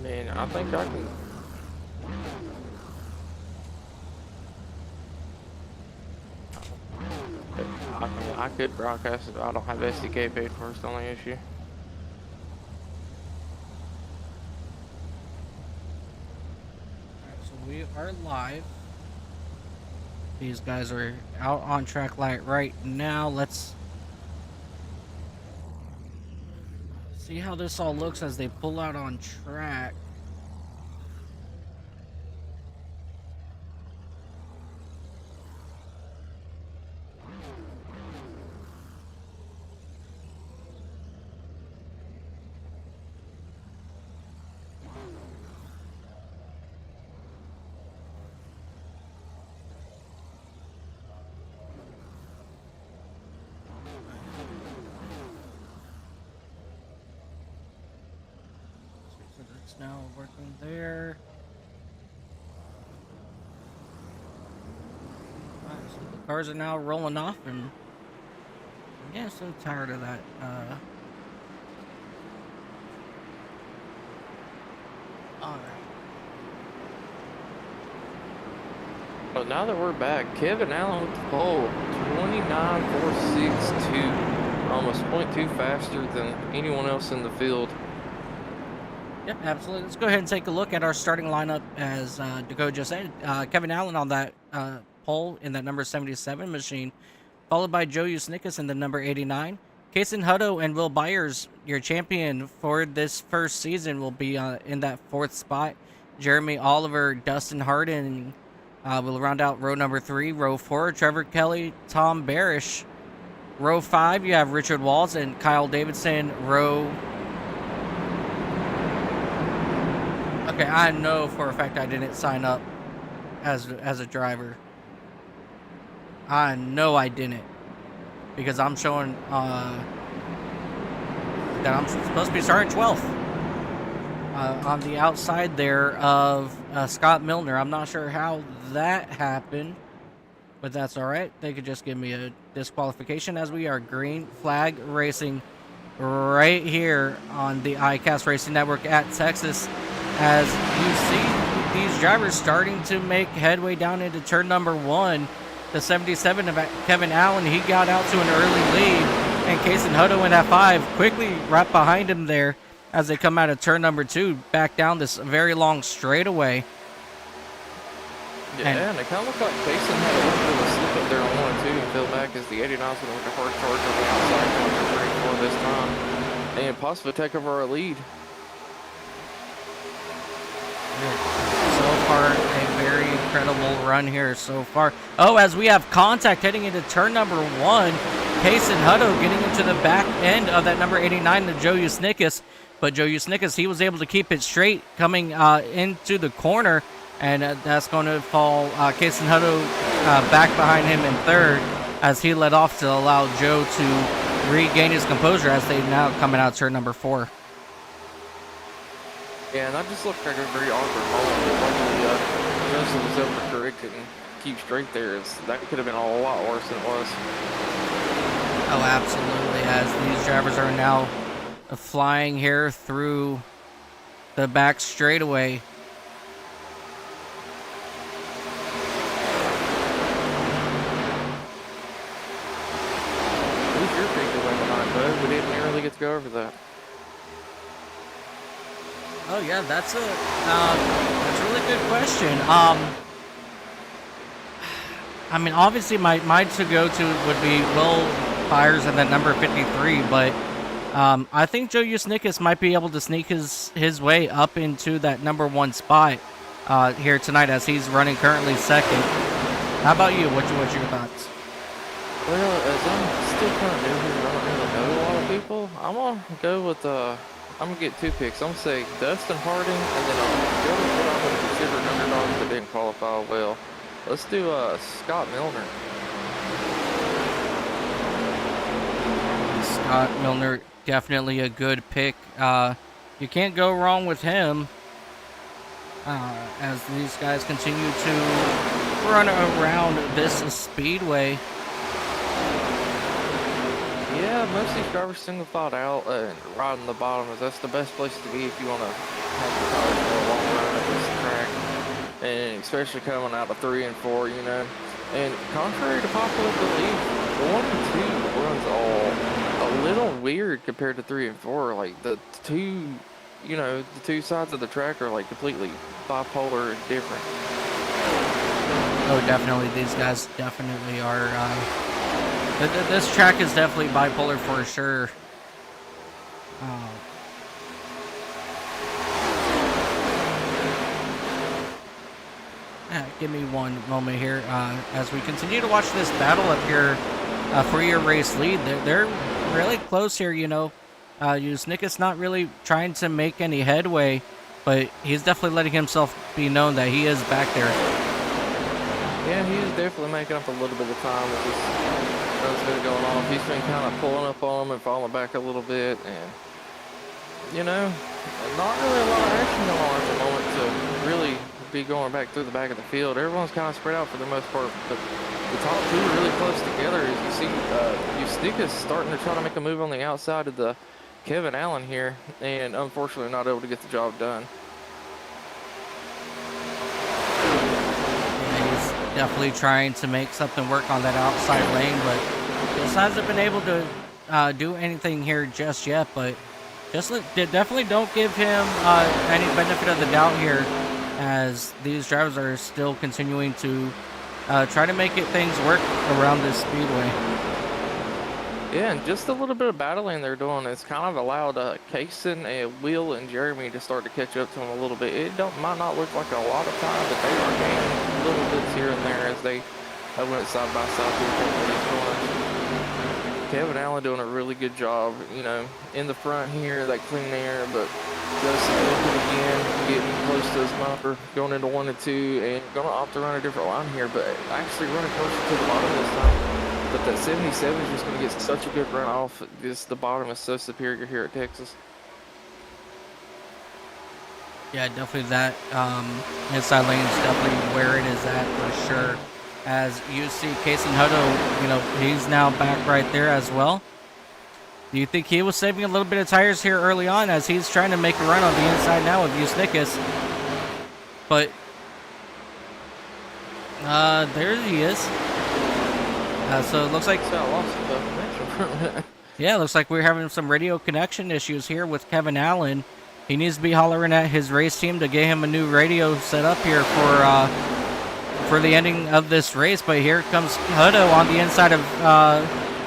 mean, I think I can. I could broadcast it. I don't have SDK paid for. It's the only issue. Alright, so we are live. These guys are out on track light right now. Let's see how this all looks as they pull out on track. So that's now working there. Alright, so the cars are now rolling off, and yeah, so tired of that. Alright. But now that we're back, Kevin Allen with the pole, 29.462, almost 0.2 faster than anyone else in the field. Yep, absolutely. Let's go ahead and take a look at our starting lineup. As Dakota just said, Kevin Allen on that pole in that number 77 machine, followed by Joe Usnickas in the number 89. Kason Hutto and Will Byers, your champion for this first season, will be in that fourth spot. Jeremy Oliver, Dustin Harden will round out row number 3. Row 4, Trevor Kelly, Tom Barish. Row 5, you have Richard Walls and Kyle Davidson. Okay, I know for a fact I didn't sign up as a driver. I know I didn't, because I'm showing that I'm supposed to be starting 12th on the outside there of Scott Milner. I'm not sure how that happened, but that's all right. They could just give me a disqualification, as we are green flag racing right here on the ICAST Racing Network at Texas. As you see these drivers starting to make headway down into turn number 1. The 77 of Kevin Allen, he got out to an early lead. And Kason Hutto in that 5 quickly right behind him there as they come out of turn number 2, back down this very long straightaway. Yeah, and it kind of looked like Kason had a little bit of a slip up there on 1 and 2 and fell back as the 89's going to make a hard charge on the outside going for 3 4 this time. And possibly take over our lead. So far, a very incredible run here so far. Oh, as we have contact heading into turn number 1, Kason Hutto getting into the back end of that number 89 to Joe Usnickas. But Joe Usnickas, he was able to keep it straight coming into the corner. And that's going to fall Kason Hutto back behind him in third, as he led off to allow Joe to regain his composure as they now coming out turn number 4. Yeah, and that just looked like a very awkward moment. Luckily, Justin was able to correct it and keep straight there. That could have been a lot worse than it was. Oh, absolutely. As these drivers are now flying here through the back straightaway. Who's your pick to win behind, bud? We didn't really get to go over that. Oh yeah, that's a really good question. I mean, obviously my to go to would be Will Byers and that number 53, but I think Joe Usnickas might be able to sneak his way up into that number 1 spot here tonight, as he's running currently second. How about you? What's your thoughts? Well, as I'm still kind of new here, I don't really know a lot of people. I'm gonna go with I'm gonna get 2 picks. I'm gonna say Dustin Harding, and then I'm going with what I'm gonna consider an underdog that didn't qualify well. Let's do Scott Milner. Scott Milner, definitely a good pick. You can't go wrong with him. As these guys continue to run around this speedway. Yeah, most of these drivers single thought out and riding the bottom is that's the best place to be if you want to have your tires for a long run at this track, and especially coming out of 3 and 4, you know. And contrary to popular belief, 1 and 2 runs all a little weird compared to 3 and 4. Like the two, you know, the two sides of the track are like completely bipolar and different. Oh, definitely. These guys definitely are. This track is definitely bipolar for sure. Give me one moment here as we continue to watch this battle up here for your race lead. They're really close here, you know. Usnickus not really trying to make any headway, but he's definitely letting himself be known that he is back there. Yeah, he's definitely making up a little bit of time with this that's been going on. He's been kind of pulling up on him and falling back a little bit, and you know, not really a lot of action going on at the moment to really be going back through the back of the field. Everyone's kind of spread out for the most part, but the top two are really close together. As you see, Usnickus starting to try to make a move on the outside of the Kevin Allen here, and unfortunately not able to get the job done. Definitely trying to make something work on that outside lane, but just hasn't been able to do anything here just yet. But just definitely don't give him any benefit of the doubt here, as these drivers are still continuing to try to make things work around this speedway. Yeah, and just a little bit of battling they're doing has kind of allowed Kaysen and Will and Jeremy to start to catch up to them a little bit. It might not look like a lot of time, but they are gaining little bits here and there as they went side by side through these corners. Kevin Allen doing a really good job, you know, in the front here, that clean air, but just looking again, getting close to his bumper, going into 1 and 2, and going to opt to run a different line here, but actually running closer to the bottom this time. But that 77 is just going to get such a good run off. The bottom is so superior here at Texas. Yeah, definitely that inside lane is definitely where it is at for sure. As you see Kaysen Hutto, you know, he's now back right there as well. Do you think he was saving a little bit of tires here early on, as he's trying to make a run on the inside now with Usnickus? But there he is. So it looks like yeah, it looks like we're having some radio connection issues here with Kevin Allen. He needs to be hollering at his race team to get him a new radio set up here for the ending of this race. But here comes Hutto on the inside of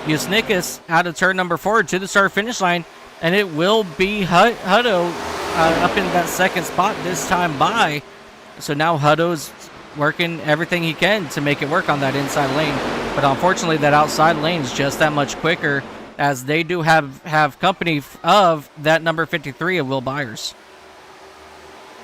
Usnickus out of turn number 4 to the start-finish line, and it will be Hutto up in that second spot this time by. So now Hutto's working everything he can to make it work on that inside lane. But unfortunately, that outside lane is just that much quicker, as they do have company of that number 53 of Will Byers.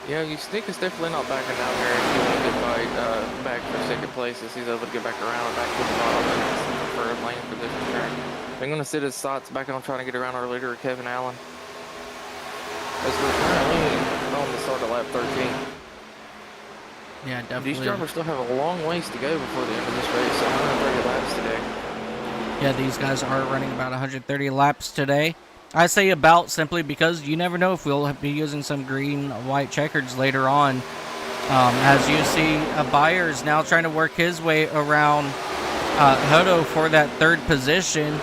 Yeah, Usnickus is definitely not backing down here. If you want to get back for second place, as he's able to get back around and back to the bottom and for a lane for this track. I'm going to sit his sights back on trying to get around our leader, Kevin Allen, as we're currently on the start of lap 13. Yeah, definitely. These drivers still have a long ways to go before the end of this race, so 130 laps today. Yeah, these guys are running about 130 laps today. I say about simply because you never know if we'll be using some green-white checkers later on. As you see, Byers now trying to work his way around Hutto for that third position.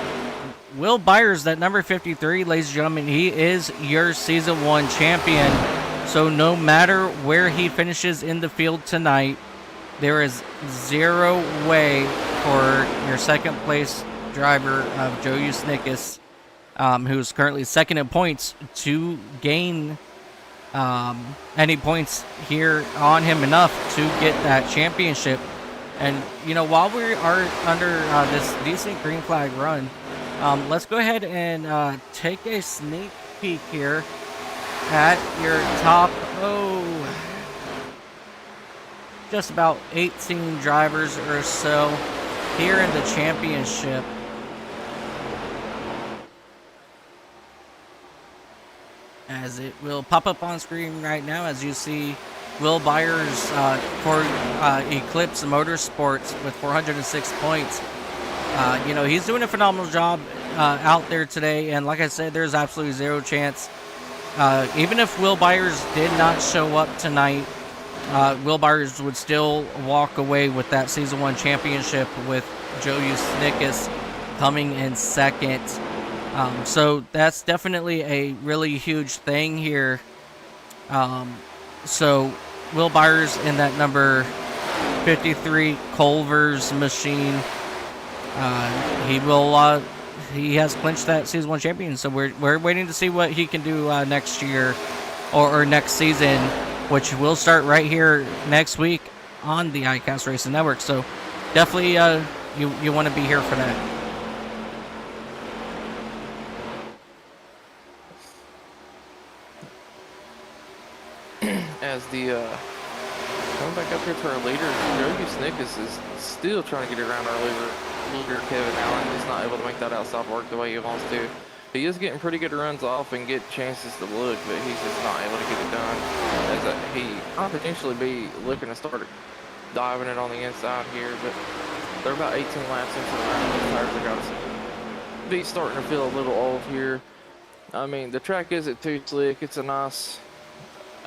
Will Byers, that number 53, ladies and gentlemen, he is your Season 1 champion. So no matter where he finishes in the field tonight, there is zero way for your second place driver of Joe Usnickus, who's currently second in points, to gain any points here on him enough to get that championship. And, you know, while we are under this decent green flag run, let's go ahead and take a sneak peek here at your top, just about 18 drivers or so here in the championship. As it will pop up on screen right now, as you see Will Byers for Eclipse Motorsports with 406 points. You know, he's doing a phenomenal job out there today, and like I said, there's absolutely zero chance. Even if Will Byers did not show up tonight, Will Byers would still walk away with that Season 1 championship with Joe Usnickus coming in second. So that's definitely a really huge thing here. So Will Byers in that number 53 Culver's machine, he has clinched that Season 1 champion. So we're waiting to see what he can do next year or next season, which will start right here next week on the iCast Racing Network. So definitely you want to be here for that. As the coming back up here to our leader, Joe Usnickus is still trying to get around our leader Kevin Allen. He's not able to make that outside work the way he wants to. He is getting pretty good runs off and get chances to look, but he's just not able to get it done. As he might potentially be looking to start diving it on the inside here, but they're about 18 laps into the round. Those tires are got to be starting to feel a little old here. I mean, the track isn't too slick. It's a nice,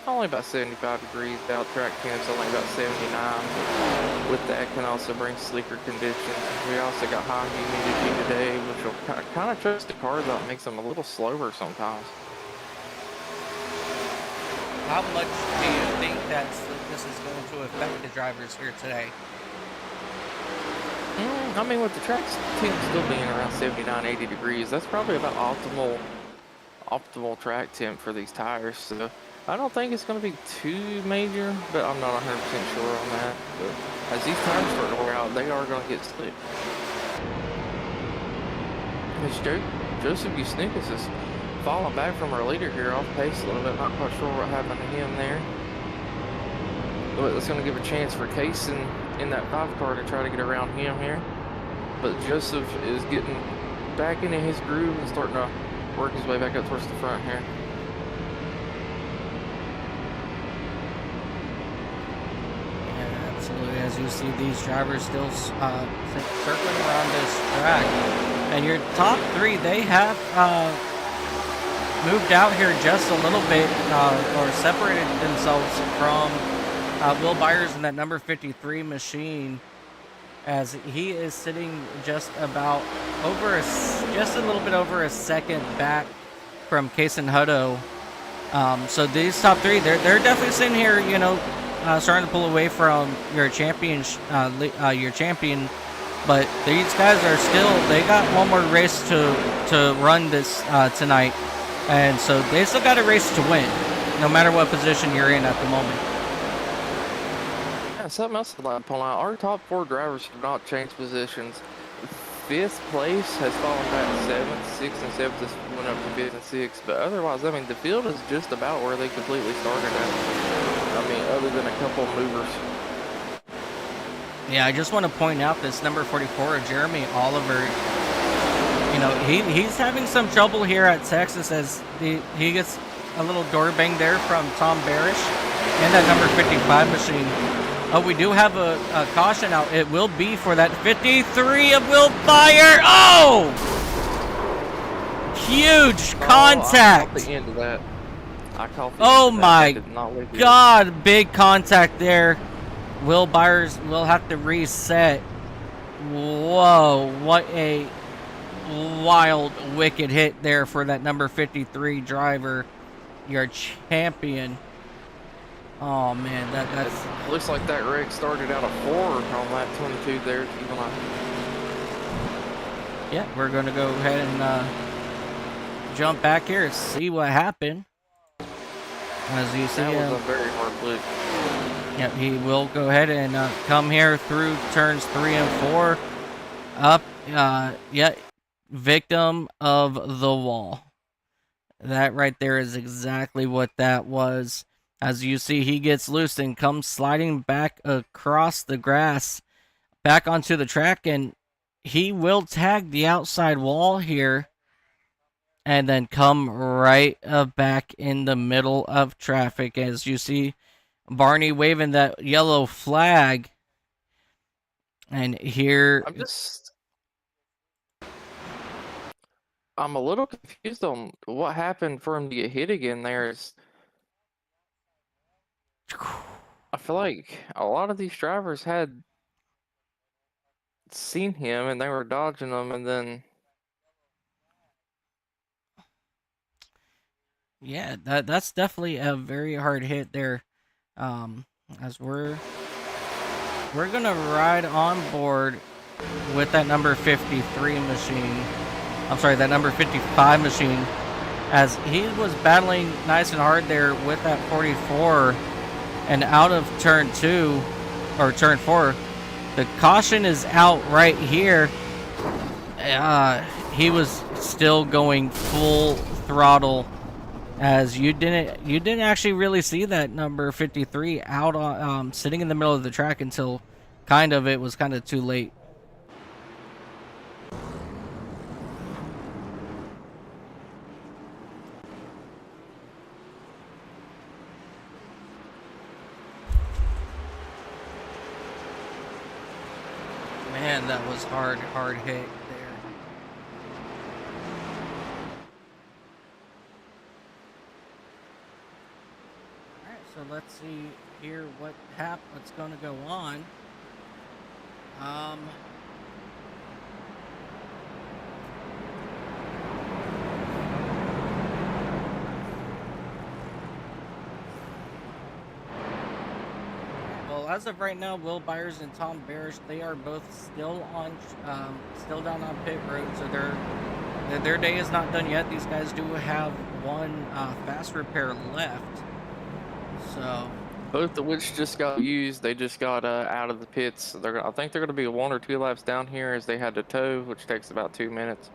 only about 75 degrees out. Track temp's only about 79. But with that can also bring slicker conditions. We also got high humidity today, which will kind of trust the cars out, makes them a little slower sometimes. How much do you think that this is going to affect the drivers here today? I mean, with the track temp still being around 79, 80 degrees, that's probably about optimal track temp for these tires. So I don't think it's going to be too major, but I'm not 100% sure on that. But as these tires start to wear out, they are going to get slick. Joseph Usnickus is falling back from our leader here, off pace a little bit. Not quite sure what happened to him there. But it's going to give a chance for Case in that 5 car to try to get around him here. But Joseph is getting back into his groove and starting to work his way back up towards the front here. Yeah, absolutely. As you see, these drivers still circling around this track. And your top 3, they have moved out here just a little bit, or separated themselves from Will Byers in that number 53 machine, as he is sitting just about just a little bit over a second back from Case and Hutto. So these top 3, they're definitely sitting here, you know, starting to pull away from your champion, but these guys are still, they got one more race to run this tonight, and so they still got a race to win, no matter what position you're in at the moment. Yeah, something else I'd like to point out, our top 4 drivers have not changed positions. 5th place has fallen back to 7th, 6th and 7th just went up to 5th and 6th, but otherwise, I mean, the field is just about where they completely started at. I mean, other than a couple of movers. Yeah, I just want to point out this number 44, Jeremy Oliver. You know, he's having some trouble here at Texas, as he gets a little door bang there from Tom Barish and that number 55 machine. Oh, we do have a caution out. It will be for that 53 of Will Byers. Oh! Huge contact. I caught the end of that. Oh my God, big contact there. Will Byers will have to reset. Whoa, what a wild, wicked hit there for that number 53 driver, your champion. Oh man, that's looks like that wreck started out of 4 on lap 22 there. Yeah, we're gonna go ahead and jump back here and see what happened. As you see, that was a very hard loop. Yep, he will go ahead and come here through turns 3 and 4, up. Yeah, victim of the wall. That right there is exactly what that was. As you see, he gets loose and comes sliding back across the grass, back onto the track, and he will tag the outside wall here, and then come right back in the middle of traffic. As you see, Barney waving that yellow flag, and here I'm a little confused on what happened for him to get hit again there. I feel like a lot of these drivers had seen him and they were dodging him, and then Yeah, that's definitely a very hard hit there. As we're gonna ride on board with that number 53 machine. I'm sorry, that number 55 machine, as he was battling nice and hard there with that 44, and out of turn 2 or turn 4, the caution is out right here. He was still going full throttle, as you didn't actually really see that number 53 out on sitting in the middle of the track until it was kind of too late. Man, that was hard hit there. Alright, so let's see here what's going to go on. Well, as of right now, Will Byers and Tom Barish, they are both still down on pit road, so their day is not done yet. These guys do have one fast repair left, so both of which just got used. They just got out of the pits. I think they're going to be 1 or 2 laps down here, as they had to tow, which takes about 2 minutes.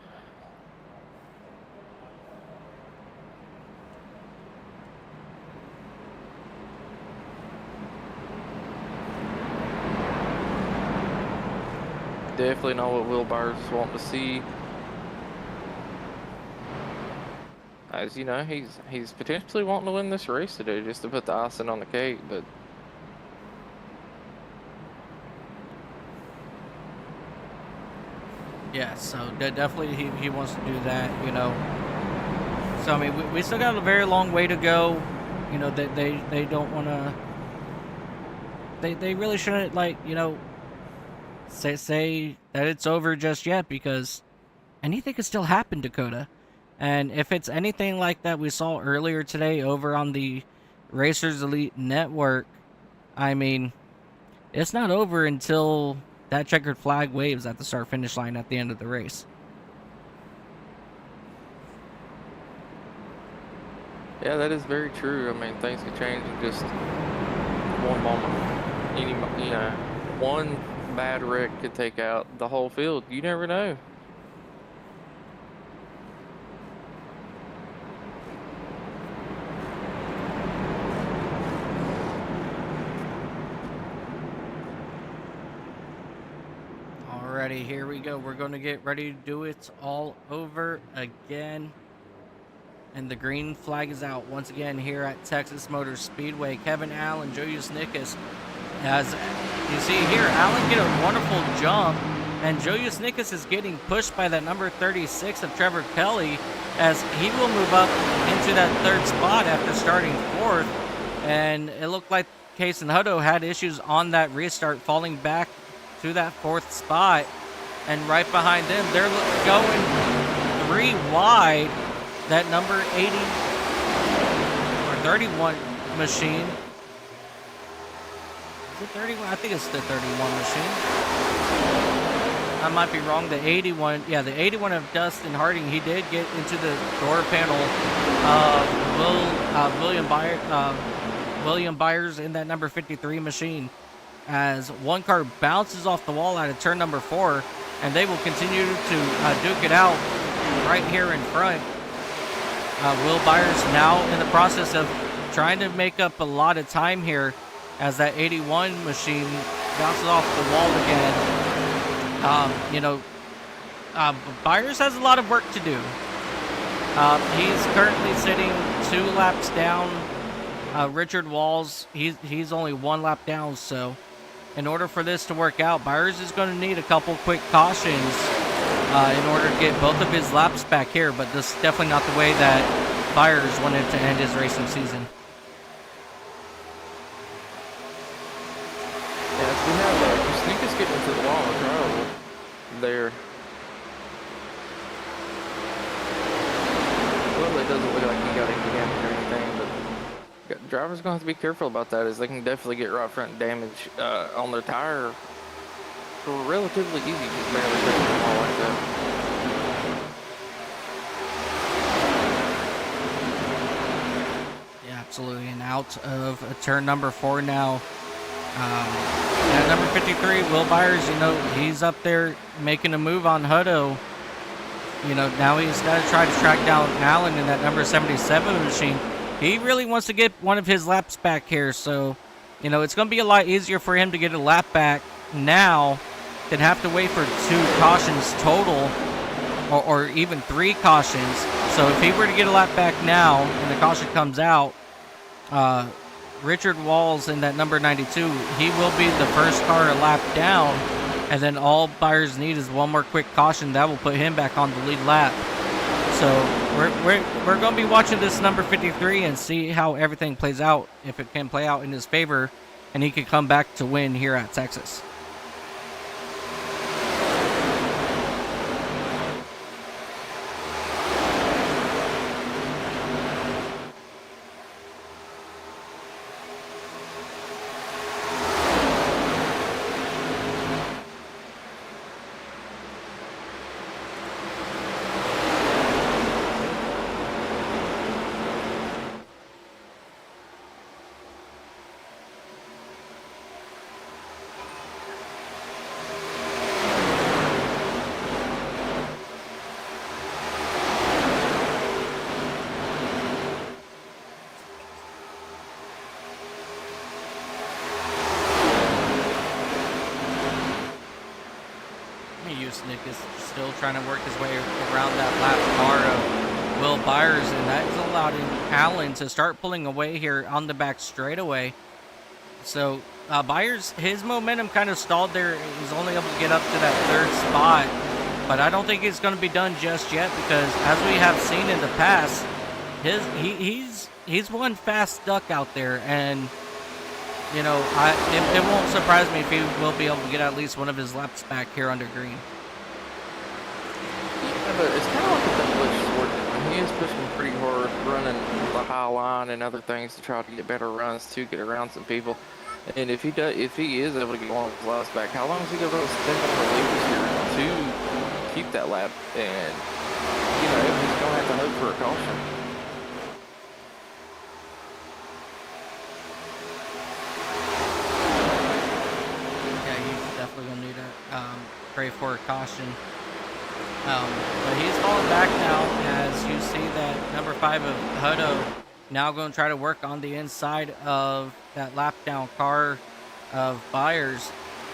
Definitely not what Will Byers is wanting to see. As you know, he's potentially wanting to win this race today, just to put the icing on the cake, but yeah, so definitely he wants to do that, you know. So I mean, we still got a very long way to go, you know. That they don't want to. They really shouldn't, like, you know, say that it's over just yet, because anything could still happen, Dakota. And if it's anything like that we saw earlier today over on the Racers Elite Network, I mean, it's not over until that checkered flag waves at the start-finish line at the end of the race. yeah, that is very true. I mean, things can change in just one moment. One bad wreck could take out the whole field. You never know. Alrighty, here we go. We're going to get ready to do it all over again. And the green flag is out once again here at Texas Motor Speedway. Kevin Allen, Julius Nickus. As you see here, Allen get a wonderful jump, and Julius Nickus is getting pushed by that number 36 of Trevor Kelly, as he will move up into that 3rd spot after starting 4th. And it looked like Case and Hutto had issues on that restart, falling back to that 4th spot. And right behind them, they're going 3 wide. That number 80 or 31 machine. Is it 31? I think it's the 31 machine. I might be wrong. The 81, yeah, the 81 of Dustin Harding, he did get into the door panel of William Byers in that number 53 machine, as one car bounces off the wall out of turn number 4, and they will continue to duke it out right here in front. Will Byers now in the process of trying to make up a lot of time here, as that 81 machine bounces off the wall again. Byers has a lot of work to do. He's currently sitting 2 laps down. Richard Walls, he's only 1 lap down, so in order for this to work out, Byers is going to need a couple quick cautions in order to get both of his laps back here, but this is definitely not the way that Byers wanted to end his racing season. Yeah, if we have Sneakus getting into the wall of trial there. Well, it doesn't look like he got any damage or anything, but drivers gonna have to be careful about that, as they can definitely get right front damage on their tire relatively easy, just barely touching the wall like that. Yeah, absolutely. And out of turn number 4 now. At number 53, Will Byers, you know, he's up there making a move on Hutto. You know, now he's got to try to track down Allen in that number 77 machine. He really wants to get one of his laps back here, so, you know, it's going to be a lot easier for him to get a lap back now than have to wait for 2 cautions total, or even 3 cautions. So if he were to get a lap back now and the caution comes out, Richard Walls in that number 92, he will be the first car a lap down, and then all Byers need is one more quick caution that will put him back on the lead lap. So we're going to be watching this number 53 and see how everything plays out, if it can play out in his favor and he can come back to win here at Texas. Nick is still trying to work his way around that lap car of Will Byers, and that is allowing Allen to start pulling away here on the back straightaway. So Byers, his momentum kind of stalled there. He's only able to get up to that 3rd spot, but I don't think it's going to be done just yet, because as we have seen in the past, he's one fast duck out there, and you know, it won't surprise me if he will be able to get at least one of his laps back here under green. Yeah, but it's kind of like a double-edged sword. He is pushing pretty hard, running the high line and other things to try to get better runs to get around some people. And if he is able to get one of his laps back, how long is he going to step on the levers here to keep that lap? And you know, he's going to have to hope for a caution. Pray for a caution. But he's falling back now, as you see that number 5 of Hutto now going to try to work on the inside of that lap down car of Byers.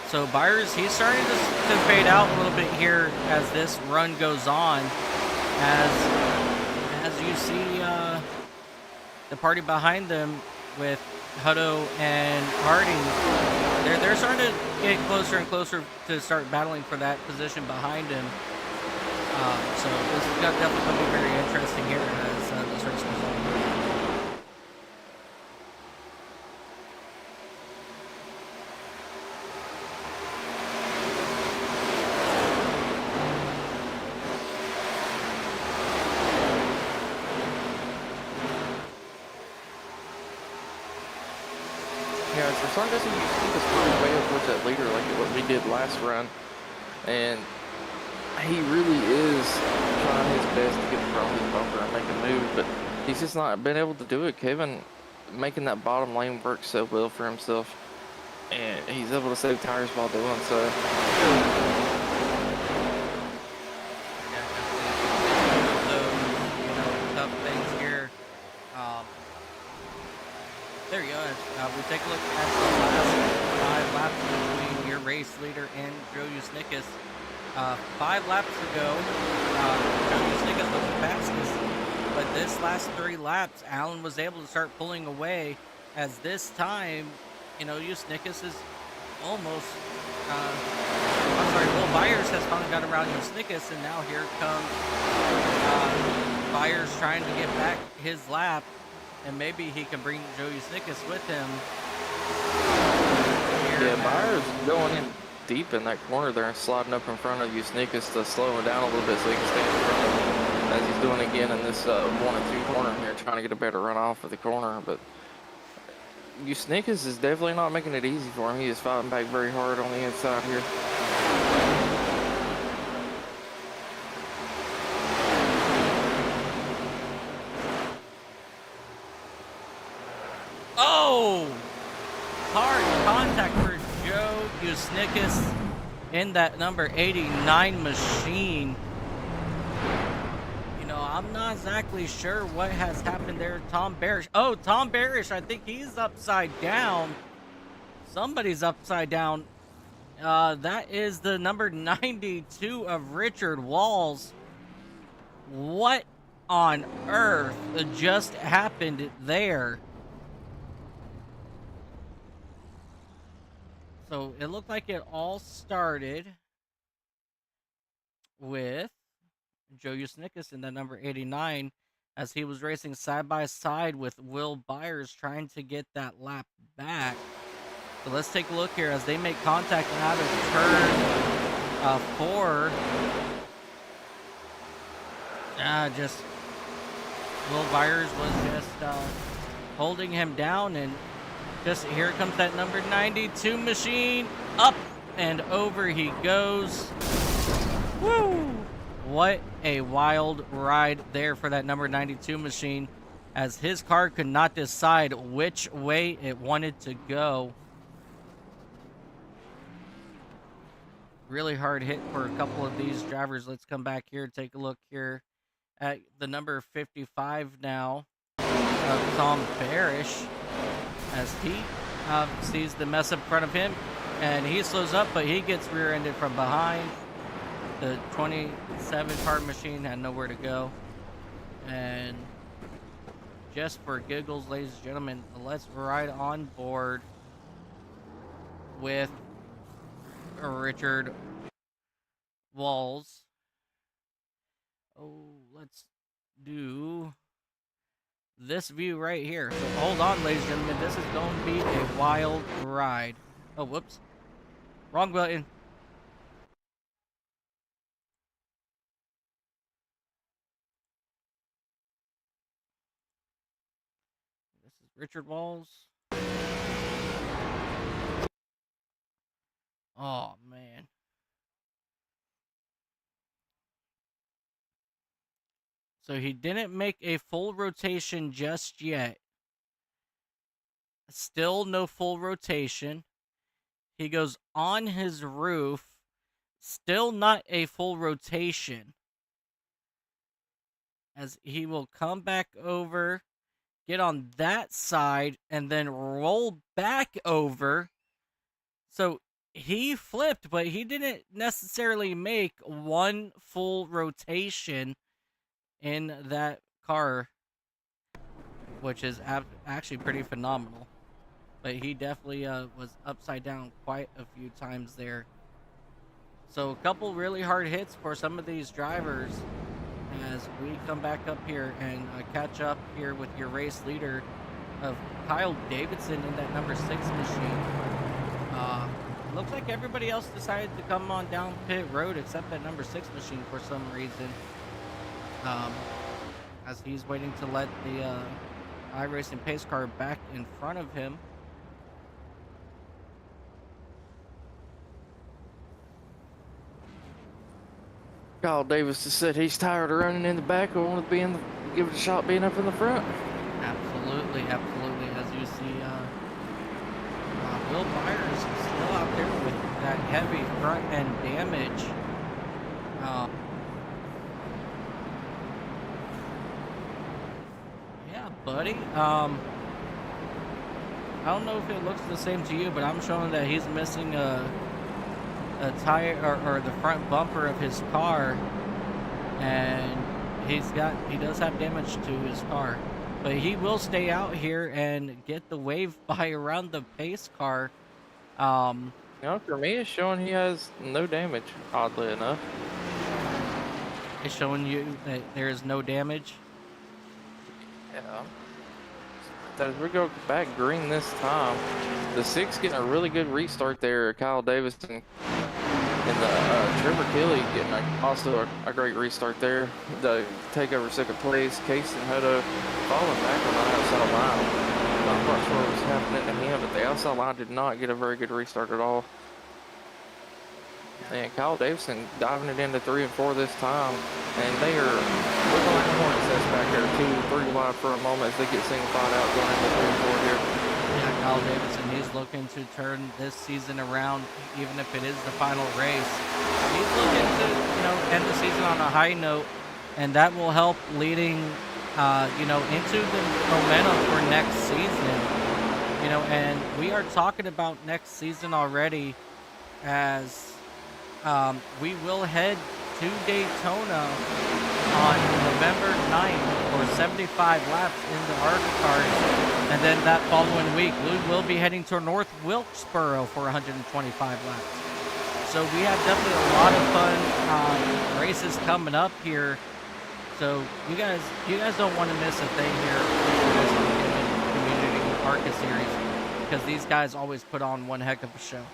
So Byers, he's starting to fade out a little bit here as this run goes on. As you see the party behind them with Hutto and Harding, they're starting to get closer and closer to start battling for that position behind him. So this is definitely going to be very interesting here as this race goes on. Yeah, for some reason you see this running way up towards that leader like what we did last run, and he really is trying his best to get around his bumper and make a move, but he's just not been able to do it. Kevin making that bottom lane work so well for himself, and he's able to save tires while doing so. There you go. We take a look at the last 5 laps between your race leader and Joe Usnickas. 5 laps ago, Joe Usnickas was the fastest, but this last 3 laps, Allen was able to start pulling away. As this time, you know, Usnickas is almost I'm sorry, Will Byers has finally got around Snickus, and now here comes Byers trying to get back his lap, and maybe he can bring Joey Snickus with him. Yeah, Byers going in deep in that corner there and sliding up in front of you, Snickus, to slow him down a little bit so he can stay in front of him, as he's doing again in this 1 and 2 corner here, trying to get a better run off of the corner. But Snickus is definitely not making it easy for him. He is fighting back very hard on the inside here. Oh! Hard contact for Joe Snickus in that number 89 machine. You know, I'm not exactly sure what has happened there. Tom Barish. Oh, Tom Barish, I think he's upside down. Somebody's upside down. That is the number 92 of Richard Walls. What on earth just happened there? So it looked like it all started with Joe Snickus in that number 89, as he was racing side by side with Will Byers, trying to get that lap back. So let's take a look here as they make contact out of turn 4. Just Will Byers was just holding him down, and just here comes that number 92 machine. Up and over he goes. Woo! What a wild ride there for that number 92 machine, as his car could not decide which way it wanted to go. Really hard hit for a couple of these drivers. Let's come back here, take a look here at the number 55 now of Tom Barish, as he sees the mess up in front of him, and he slows up, but he gets rear-ended from behind. The 27 car machine had nowhere to go. And just for giggles, ladies and gentlemen, let's ride on board with Richard Walls. Oh, let's do this view right here. So hold on, ladies and gentlemen. This is going to be a wild ride. Oh, whoops. Wrong button. This is Richard Walls. Oh, man. So he didn't make a full rotation just yet. Still no full rotation. He goes on his roof. Still not a full rotation. As he will come back over, get on that side, and then roll back over. So he flipped, but he didn't necessarily make one full rotation in that car, which is actually pretty phenomenal. But he definitely was upside down quite a few times there. So a couple really hard hits for some of these drivers, as we come back up here and catch up here with your race leader of Kyle Davidson in that number 6 machine. Looks like everybody else decided to come on down pit road except that number 6 machine for some reason. As he's waiting to let the iRacing pace car back in front of him. Kyle Davis just said he's tired of running in the back and want to give it a shot being up in the front. Absolutely, absolutely. As you see, Will Byers is still out there with that heavy front end damage. Yeah, buddy. I don't know if it looks the same to you, but I'm showing that he's missing a tire or the front bumper of his car, and he does have damage to his car, but he will stay out here and get the wave by around the pace car. You know, for me, it's showing he has no damage, oddly enough. It's showing you that there is no damage. Yeah. As we go back green this time, the six getting a really good restart there. Kyle Davidson and the Trevor Kelly getting also a great restart there. The take over second place. Case and Hutto falling back on the outside line. Not quite sure what was happening to him, but the outside line did not get a very good restart at all. And Kyle Davidson diving it into 3 and 4 this time. And they are looking like a hornet's nest back there, 2-3 wide for a moment as they get single file out going into 3 and 4 here. Yeah, Kyle Davidson, he's looking to turn this season around, even if it is the final race. He's looking to, end the season on a high note, and that will help leading, into the momentum for next season. And we are talking about next season already as we will head to Daytona on November 9th for 75 laps in the ARCA cars. And then that following week, we will be heading to North Wilkesboro for 125 laps. So we have definitely a lot of fun races coming up here. So you guys don't want to miss a thing here in this community ARCA series, because these guys always put on one heck of a show.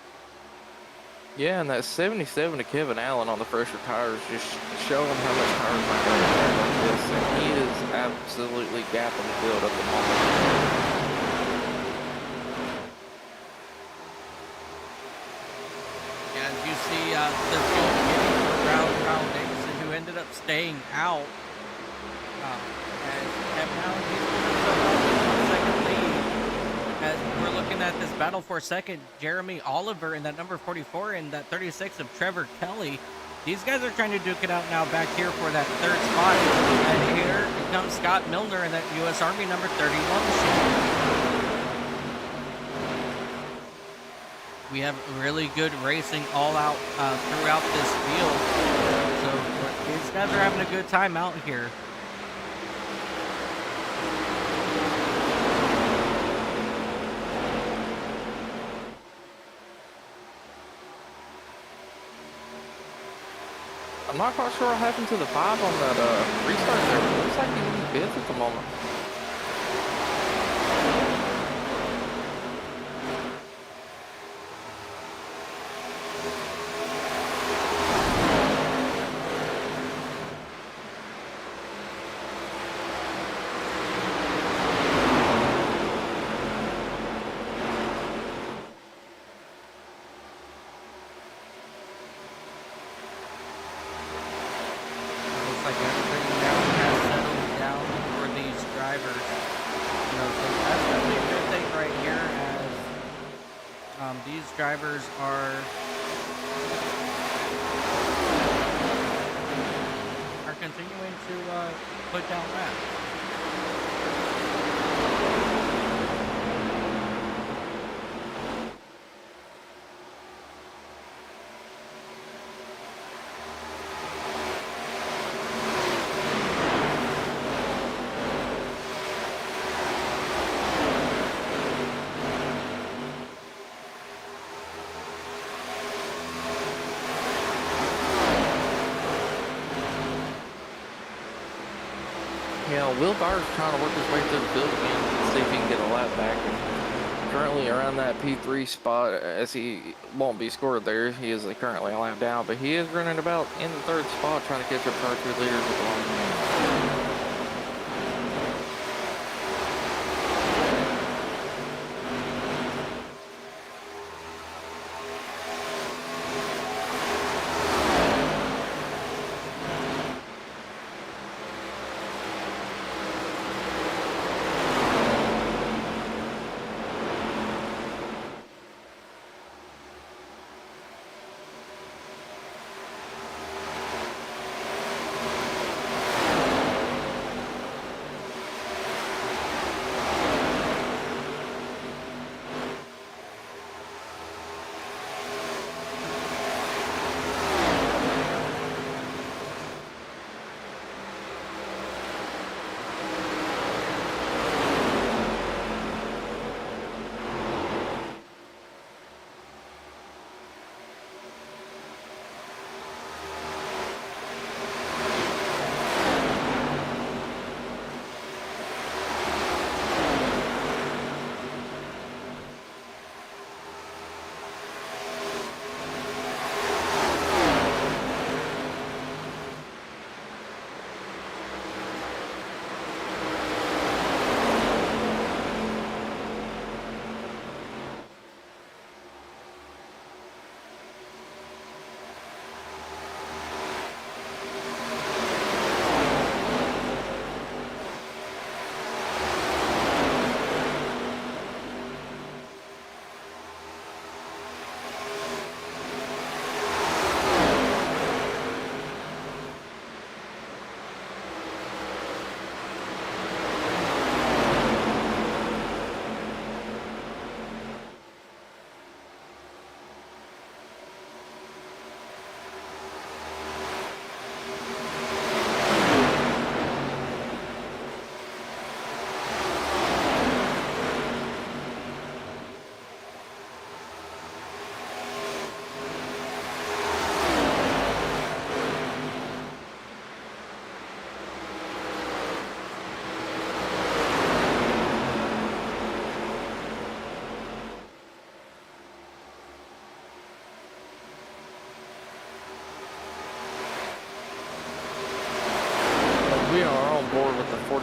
Yeah, and that 77 to Kevin Allen on the fresher tires just showing how much power my guy has on this, and he is absolutely gapping the field at the moment. As you see, the field getting around Kyle Davidson, who ended up staying out. As Kevin Allen gets himself second lead. As we're looking at this battle for second, Jeremy Oliver in that number 44 and that 36 of Trevor Kelly. These guys are trying to duke it out now back here for that third spot. And here comes Scott Milner in that U.S. Army number 31 machine. We have really good racing all out throughout this field. So these guys are having a good time out here. I'm not quite sure what happened to the 5 on that restart there, but it looks like he's in fifth at the moment. Like everything now has settled down for these drivers. So that's definitely a good thing right here, as these drivers are continuing to put down laps. Yeah, Will Dyer's trying to work his way through the field again, see if he can get a lap back. And currently around that P3 spot, as he won't be scored there, he is currently a lap down, but he is running about in the third spot trying to catch up to our 2 leaders at the moment.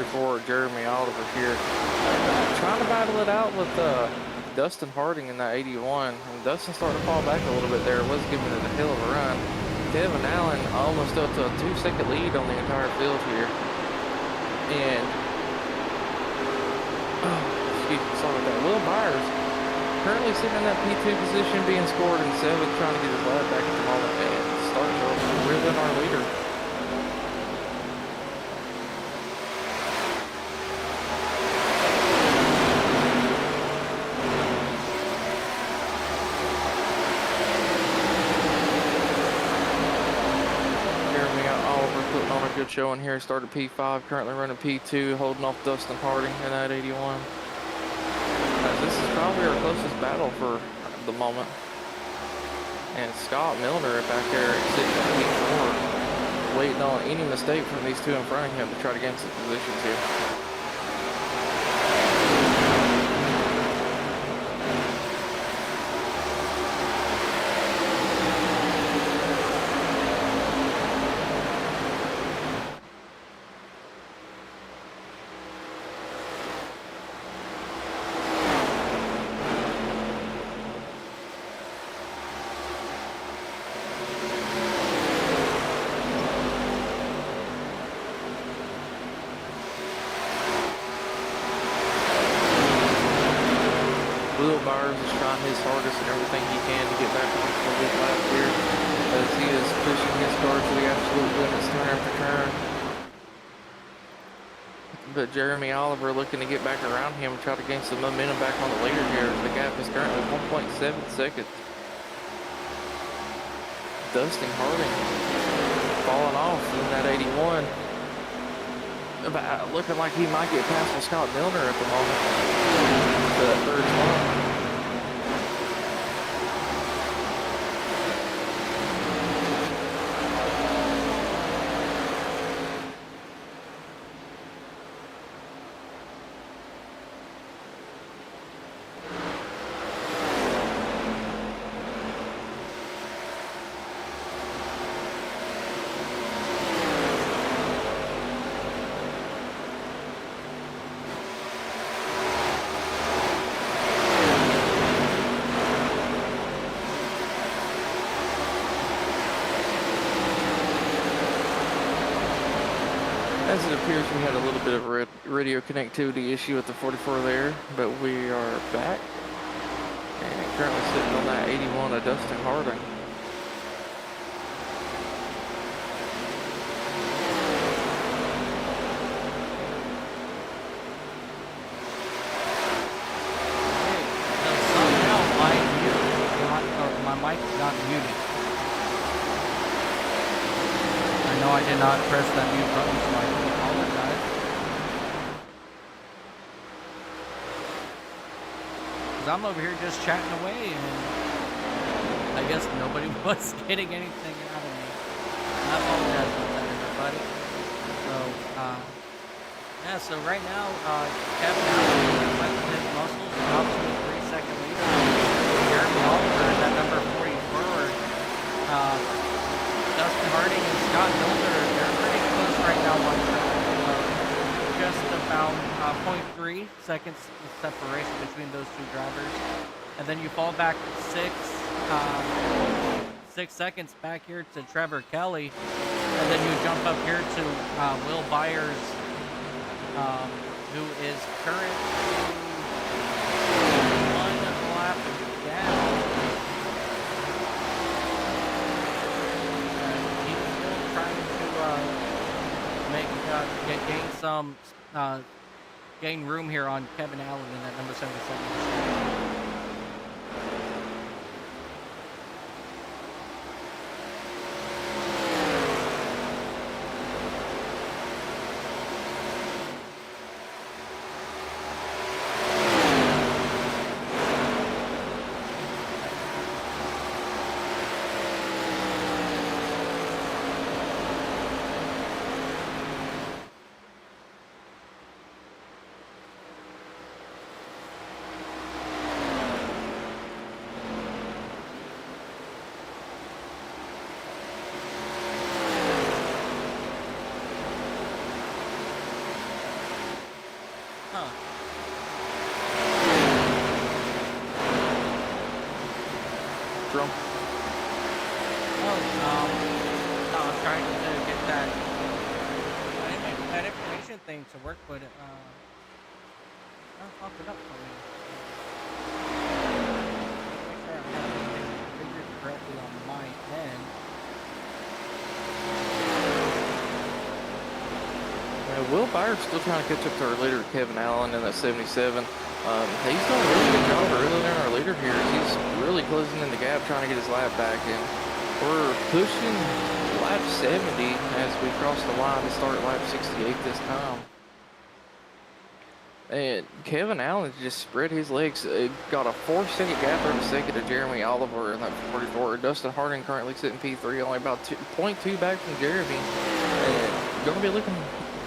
44, Jeremy Oliver here. Trying to battle it out with Dustin Harding in that 81. And Dustin started to fall back a little bit there. Was giving it a hell of a run. Kevin Allen almost up to a 2-second lead on the entire field here. And, excuse me, sorry about that. Will Byers currently sitting in that P2 position, being scored in 7th, trying to get his lap back at the moment, and starting to reel in our leader. Putting on a good showing here. Started P5, currently running P2, holding off Dustin Harding in that 81. This is probably our closest battle for the moment. And Scott Milner back there sitting at P4, waiting on any mistake from these two in front of him to try to gain some positions here. Will Byers is trying his hardest and everything he can to get back on the lead lap here, as he is pushing his car to the absolute limits turn after turn. But Jeremy Oliver looking to get back around him and try to gain some momentum back on the leader here. The gap is currently 1.7 seconds. Dustin Harding falling off in that 81. Looking like he might get past Scott Milner at the moment for that third spot. As it appears, we had a little bit of a radio connectivity issue with the 44 there, but we are back and currently sitting on that 81 of Dustin Harding. My mic got muted. I know I did not press that mute button, so I do apologize. Because I'm over here just chatting away, and I guess nobody was getting anything out of me. I apologize about that, everybody. So, yeah, so right now, Kevin Allen is flexing his muscles, drops to a 3-second leader. Jeremy Oliver is at number 44. Dustin Harding and Scott Milner, they're pretty close right now on just about 0.3 seconds separation between those two drivers. And then you fall back 6 seconds back here to Trevor Kelly. And then you jump up here to Will Byers, who is currently 1 lap down. Gain room here on Kevin Allen in that number 77. drum? Oh, no, I'm trying to get that information thing to work, but not popping up for me. Make sure I have everything configured correctly on my end. Will Byers still trying to catch up to our leader, Kevin Allen, in that 77. He's doing a really good job early in our leader here. He's really closing in the gap, trying to get his lap back in. We're pushing lap 70 as we cross the line to start lap 68 this time. And Kevin Allen just spread his legs. Got a 4-second gap over second to Jeremy Oliver in that 44. Dustin Harding currently sitting P3, only about 0.2 back from Jeremy. And going to be looking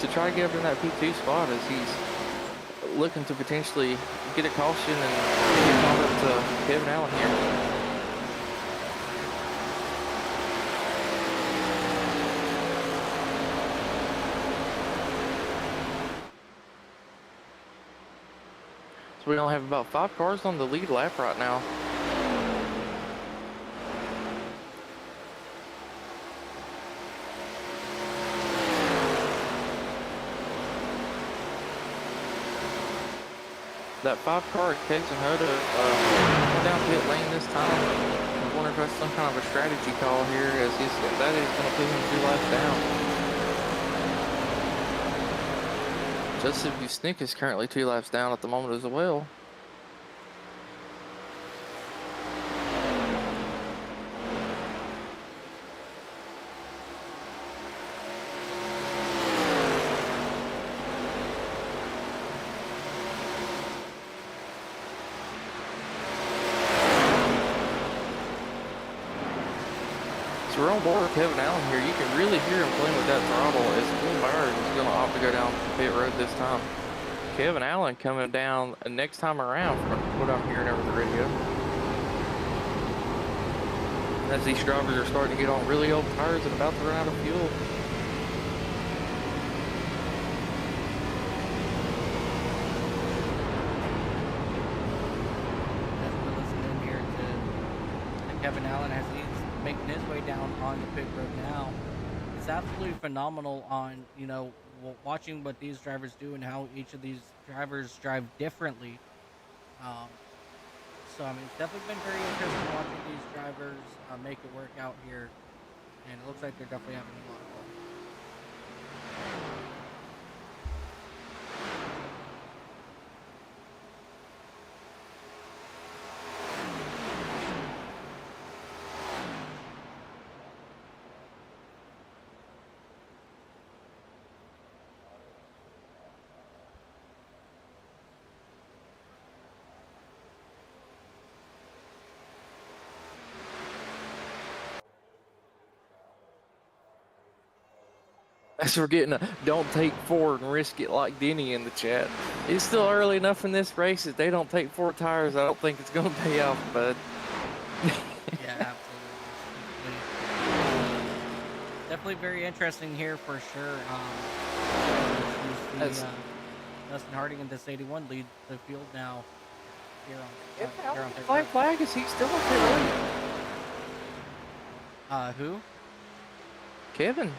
to try to get up in that P2 spot as he's looking to potentially get a caution and get caught up to Kevin Allen here. So we only have about 5 cars on the lead lap right now. That 5 car at Texas Motor went down pit lane this time. I wonder if that's some kind of a strategy call here, as that is going to put him 2 laps down. Joseph Busnick is currently 2 laps down at the moment as well. So we're on board with Kevin Allen here. You can really hear him playing with that throttle as Will Byers is going to opt to go down pit road this time. Kevin Allen coming down next time around from what I'm hearing over the radio. As these drivers are starting to get on really old tires and about to run out of fuel. As we're listening here to Kevin Allen as he's making his way down on the pit road now. It's absolutely phenomenal on, you know, watching what these drivers do and how each of these drivers drive differently. So, I mean, it's definitely been very interesting watching these drivers make it work out here. And it looks like they're definitely having a lot of fun. As we're getting a don't take 4 and risk it like Denny in the chat. It's still early enough in this race that they don't take 4 tires. I don't think it's going to pay off, bud. Yeah, absolutely. Definitely very interesting here for sure. Dustin Harding in this 81 leads the field now here on pit road. Flag, is he still on pit road? Who? Kevin.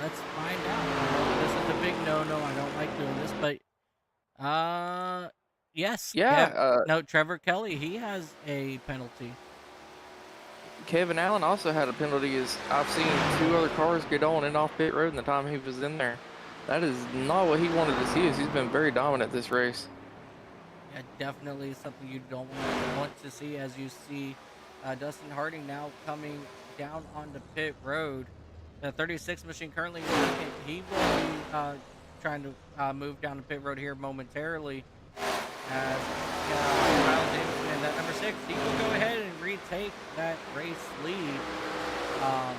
Let's find out. This is a big no-no. I don't like doing this, but yes. Yeah. No, Trevor Kelly, he has a penalty. Kevin Allen also had a penalty, as I've seen 2 other cars get on and off pit road in the time he was in there. That is not what he wanted to see, as he's been very dominant this race. Yeah, definitely something you don't want to see, as you see Dustin Harding now coming down onto pit road. The 36 machine currently, he will be trying to move down the pit road here momentarily. As Kyle Davidson in that number 6, he will go ahead and retake that race lead. As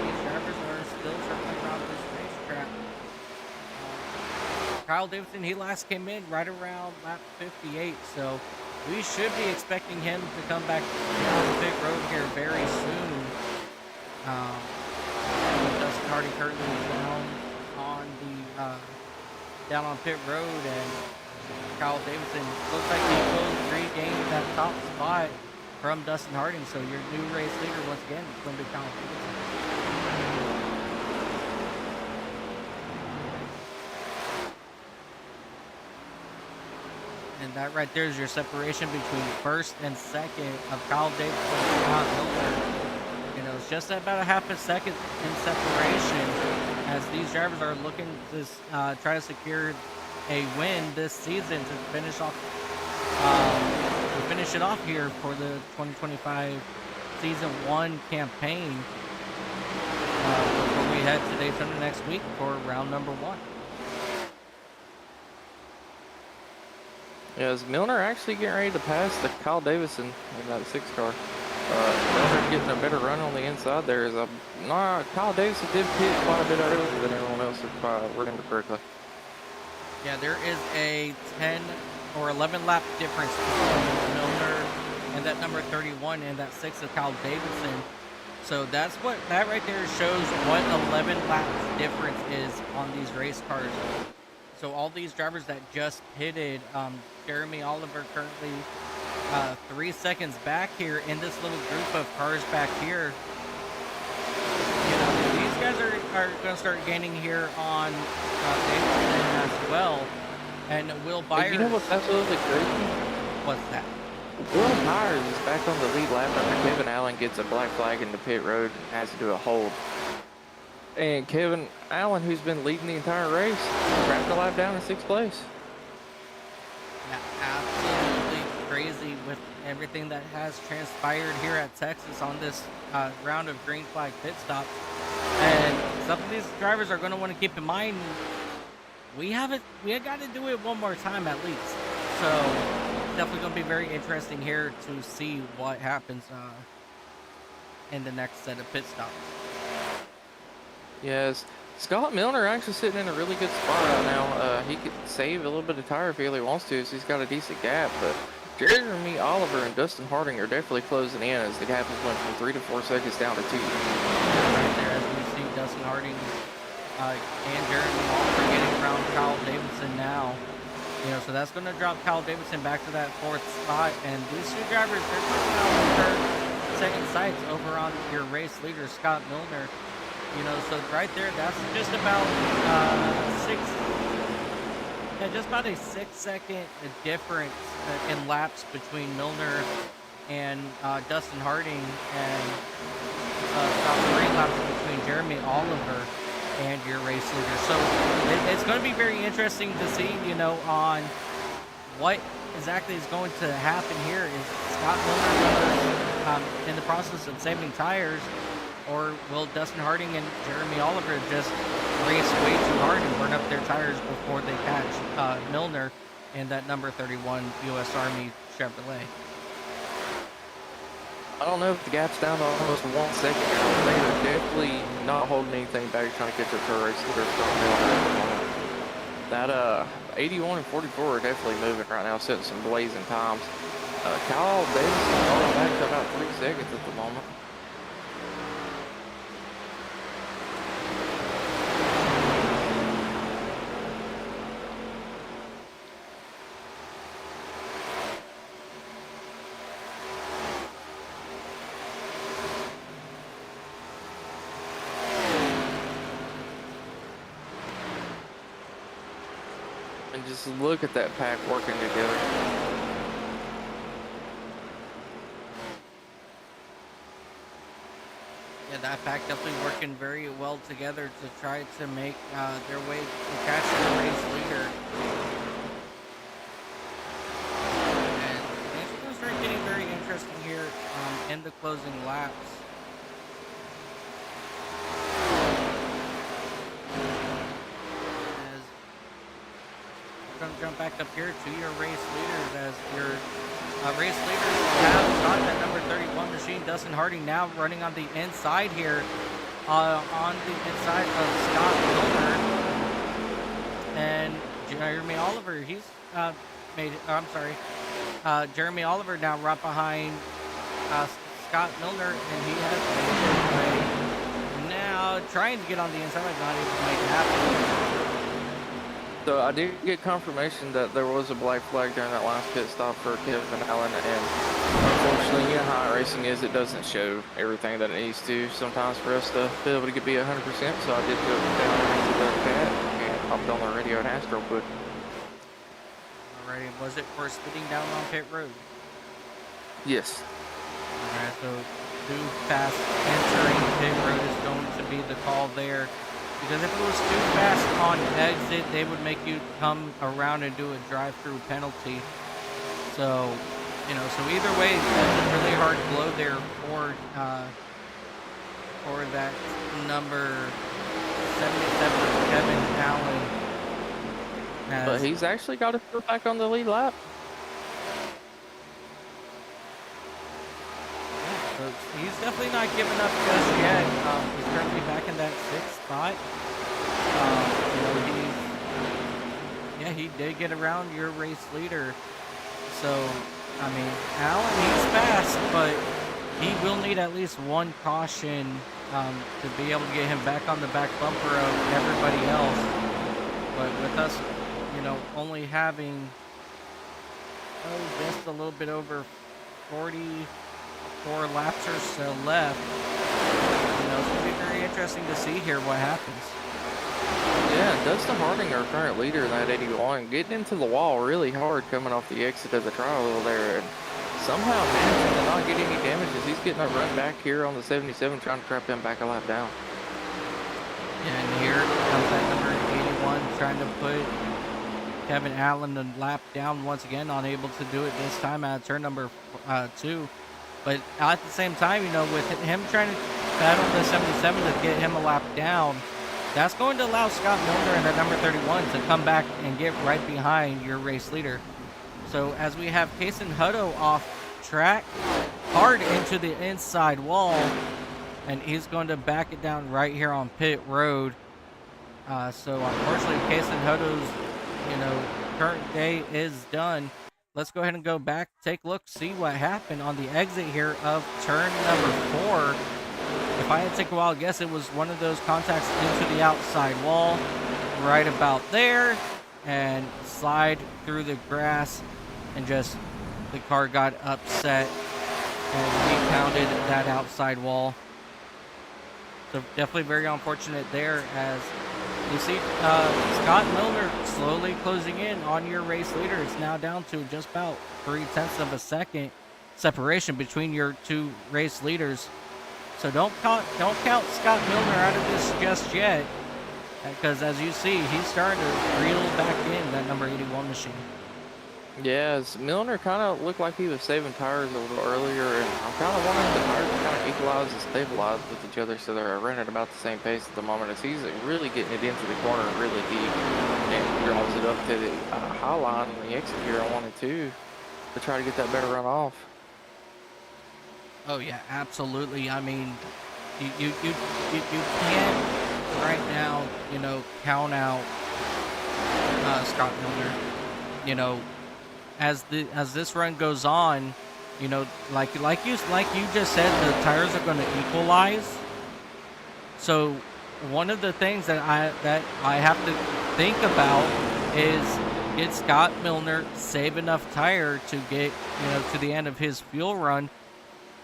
these drivers are still circling around this racetrack. Kyle Davidson, he last came in right around lap 58, so we should be expecting him to come back down the pit road here very soon. Dustin Harding currently down on pit road, and Kyle Davidson looks like he will regain that top spot from Dustin Harding. So your new race leader once again is going to be Kyle Davidson. And that right there is your separation between first and second of Kyle Davidson and Scott Milner. You know, it's just about a half a second in separation as these drivers are looking to try to secure a win this season to finish off, it off here for the 2025 Season 1 campaign before we head to Daytona next week for round number 1. Yeah, is Milner actually getting ready to pass the Kyle Davidson in that 6 car? Milner getting a better run on the inside there. Kyle Davidson did pit quite a bit earlier than everyone else, if I remember correctly. Yeah, there is a 10 or 11 lap difference between Milner and that number 31 and that 6 of Kyle Davidson. So that right there shows what 11 laps difference is on these race cars. So all these drivers that just pitted, Jeremy Oliver currently 3 seconds back here in this little group of cars back here. You know, these guys are going to start gaining here on Davidson as well. And Will Byers. Hey, you know what's absolutely crazy? What's that? Will Byers is back on the lead lap after Kevin Allen gets a black flag in the pit road and has to do a hold. And Kevin Allen, who's been leading the entire race, wrapped the lap down in 6th place. Yeah, absolutely crazy with everything that has transpired here at Texas on this round of green flag pit stops. And some of these drivers are going to want to keep in mind, we got to do it one more time at least. So definitely going to be very interesting here to see what happens in the next set of pit stops. Yes, Scott Milner actually sitting in a really good spot right now. He could save a little bit of tire if he really wants to, so he's got a decent gap. But Jeremy Oliver and Dustin Harding are definitely closing in as the gap has went from 3 to 4 seconds down to 2. Right there, as we see Dustin Harding and Jeremy Oliver getting around Kyle Davidson now. You know, so that's going to drop Kyle Davidson back to that 4th spot. And these two drivers, they're putting out their second sights over on your race leader, Scott Milner. You know, so right there, that's just about just about a 6-second difference in laps between Milner and Dustin Harding, and about 3 laps between Jeremy Oliver and your race leader. So it's going to be very interesting to see, you know, on what exactly is going to happen here. Is Scott Milner in the process of saving tires, or will Dustin Harding and Jeremy Oliver just race way too hard and burn up their tires before they catch Milner and that number 31 U.S. Army Chevrolet? I don't know if the gap's down to almost 1 second. They are definitely not holding anything back, trying to catch up to a race leader. That 81 and 44 are definitely moving right now, setting some blazing times. Kyle Davidson falling back to about 3 seconds at the moment. And just look at that pack working together. Yeah, that pack definitely working very well together to try to make their way to catch the race leader. And things are going to start getting very interesting here in the closing laps. Going to jump back up here to your race leaders, as your race leaders have got that number 31 machine. Dustin Harding now running on the inside here, on the inside of Scott Milner, and Jeremy Oliver. He's Jeremy Oliver now right behind Scott Milner, and he has made his way now trying to get on the inside, but not able to make it happen. So I did get confirmation that there was a black flag during that last pit stop for Kevin Allen, and unfortunately, you know how racing is, it doesn't show everything that it needs to sometimes for us to be able to be 100%, so I did go down into the cat and hopped on the radio and asked real quick. Alrighty, was it for speeding down on pit road? Yes. Alright, so too fast entering pit road is going to be the call there. Because if it was too fast on exit, they would make you come around and do a drive-through penalty. So, you know, so either way, that's a really hard blow there for that number 77, Kevin Allen. But he's actually got to go back on the lead lap. So he's definitely not giving up just yet. He's currently back in that 6th spot. You know, he did get around your race leader. So, I mean, Allen, he's fast, but he will need at least one caution to be able to get him back on the back bumper of everybody else. But with us, you know, only having just a little bit over 44 laps or so left, you know, it's going to be very interesting to see here what happens. Yeah, Dustin Harding, our current leader in that 81, getting into the wall really hard coming off the exit of the trial wheel there, and somehow managing to not get any damages. He's getting a run back here on the 77, trying to trap him back a lap down. And here comes that number 81, trying to put Kevin Allen a lap down once again, unable to do it this time at turn number 2. But at the same time, you know, with him trying to battle the 77 to get him a lap down, that's going to allow Scott Milner and that number 31 to come back and get right behind your race leader. So as we have Kason Hutto off track, hard into the inside wall, and he's going to back it down right here on pit road. So unfortunately, Kason Hutto's, you know, current day is done. Let's go ahead and go back, take a look, see what happened on the exit here of turn number 4. If I had to take a wild guess, it was one of those contacts into the outside wall, right about there, and slide through the grass, and just the car got upset, and he pounded that outside wall. So definitely very unfortunate there, as you see Scott Milner slowly closing in on your race leader. It's now down to just about 0.3 of a second separation between your two race leaders. So don't count Scott Milner out of this just yet, because as you see, he's starting to reel back in that number 81 machine. Yeah, Milner kind of looked like he was saving tires a little earlier, and I'm kind of wanting the tires to kind of equalize and stabilize with each other, so they're running about the same pace at the moment, as he's really getting it into the corner really deep and drives it up to the high line on the exit here on 1 and 2 to try to get that better run off. Oh yeah, absolutely. I mean, you can't right now, you know, count out Scott Milner. You know, as this run goes on, you know, like you just said, the tires are going to equalize. So one of the things that I have to think about is, did Scott Milner save enough tire to get, you know, to the end of his fuel run,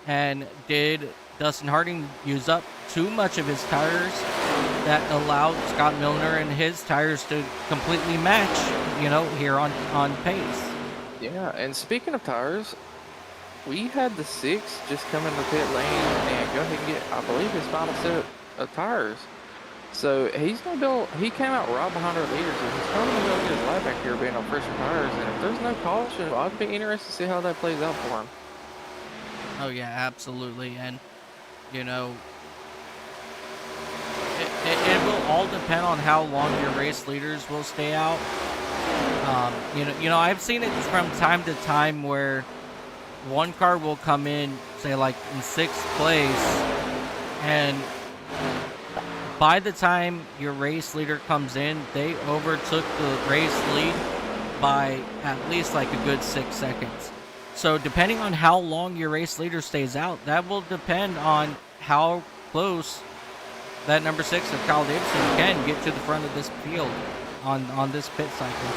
and did Dustin Harding use up too much of his tires that allowed Scott Milner and his tires to completely match, you know, here on pace? Yeah, and speaking of tires, we had the 6 just come in the pit lane and go ahead and get, I believe, his final set of tires. So he's going to build, he came out right behind our leaders, and he's probably going to go get his lap back here being on fresher tires. And if there's no caution, I'd be interested to see how that plays out for him. Oh yeah, absolutely. And you know, it will all depend on how long your race leaders will stay out. You know, I've seen it from time to time where one car will come in, say like in 6th place, and by the time your race leader comes in, they overtook the race lead by at least like a good 6 seconds. So depending on how long your race leader stays out, that will depend on how close that number 6 of Kyle Davidson can get to the front of this field. on this pit cycle.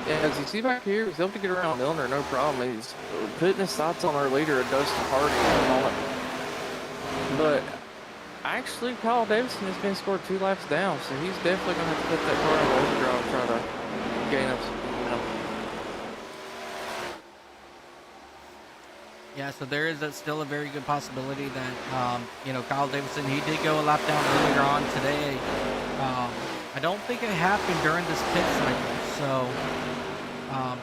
Yeah, as you see back here, he's able to get around Milner, no problem. He's putting his sights on our leader, Dustin Harding, at the moment. But actually, Kyle Davidson has been scored 2 laps down, so he's definitely going to have to put that car in overdrive and try to gain up some momentum. Yeah, so there is still a very good possibility that, you know, Kyle Davidson, he did go a lap down earlier on today. I don't think it happened during this pit cycle, so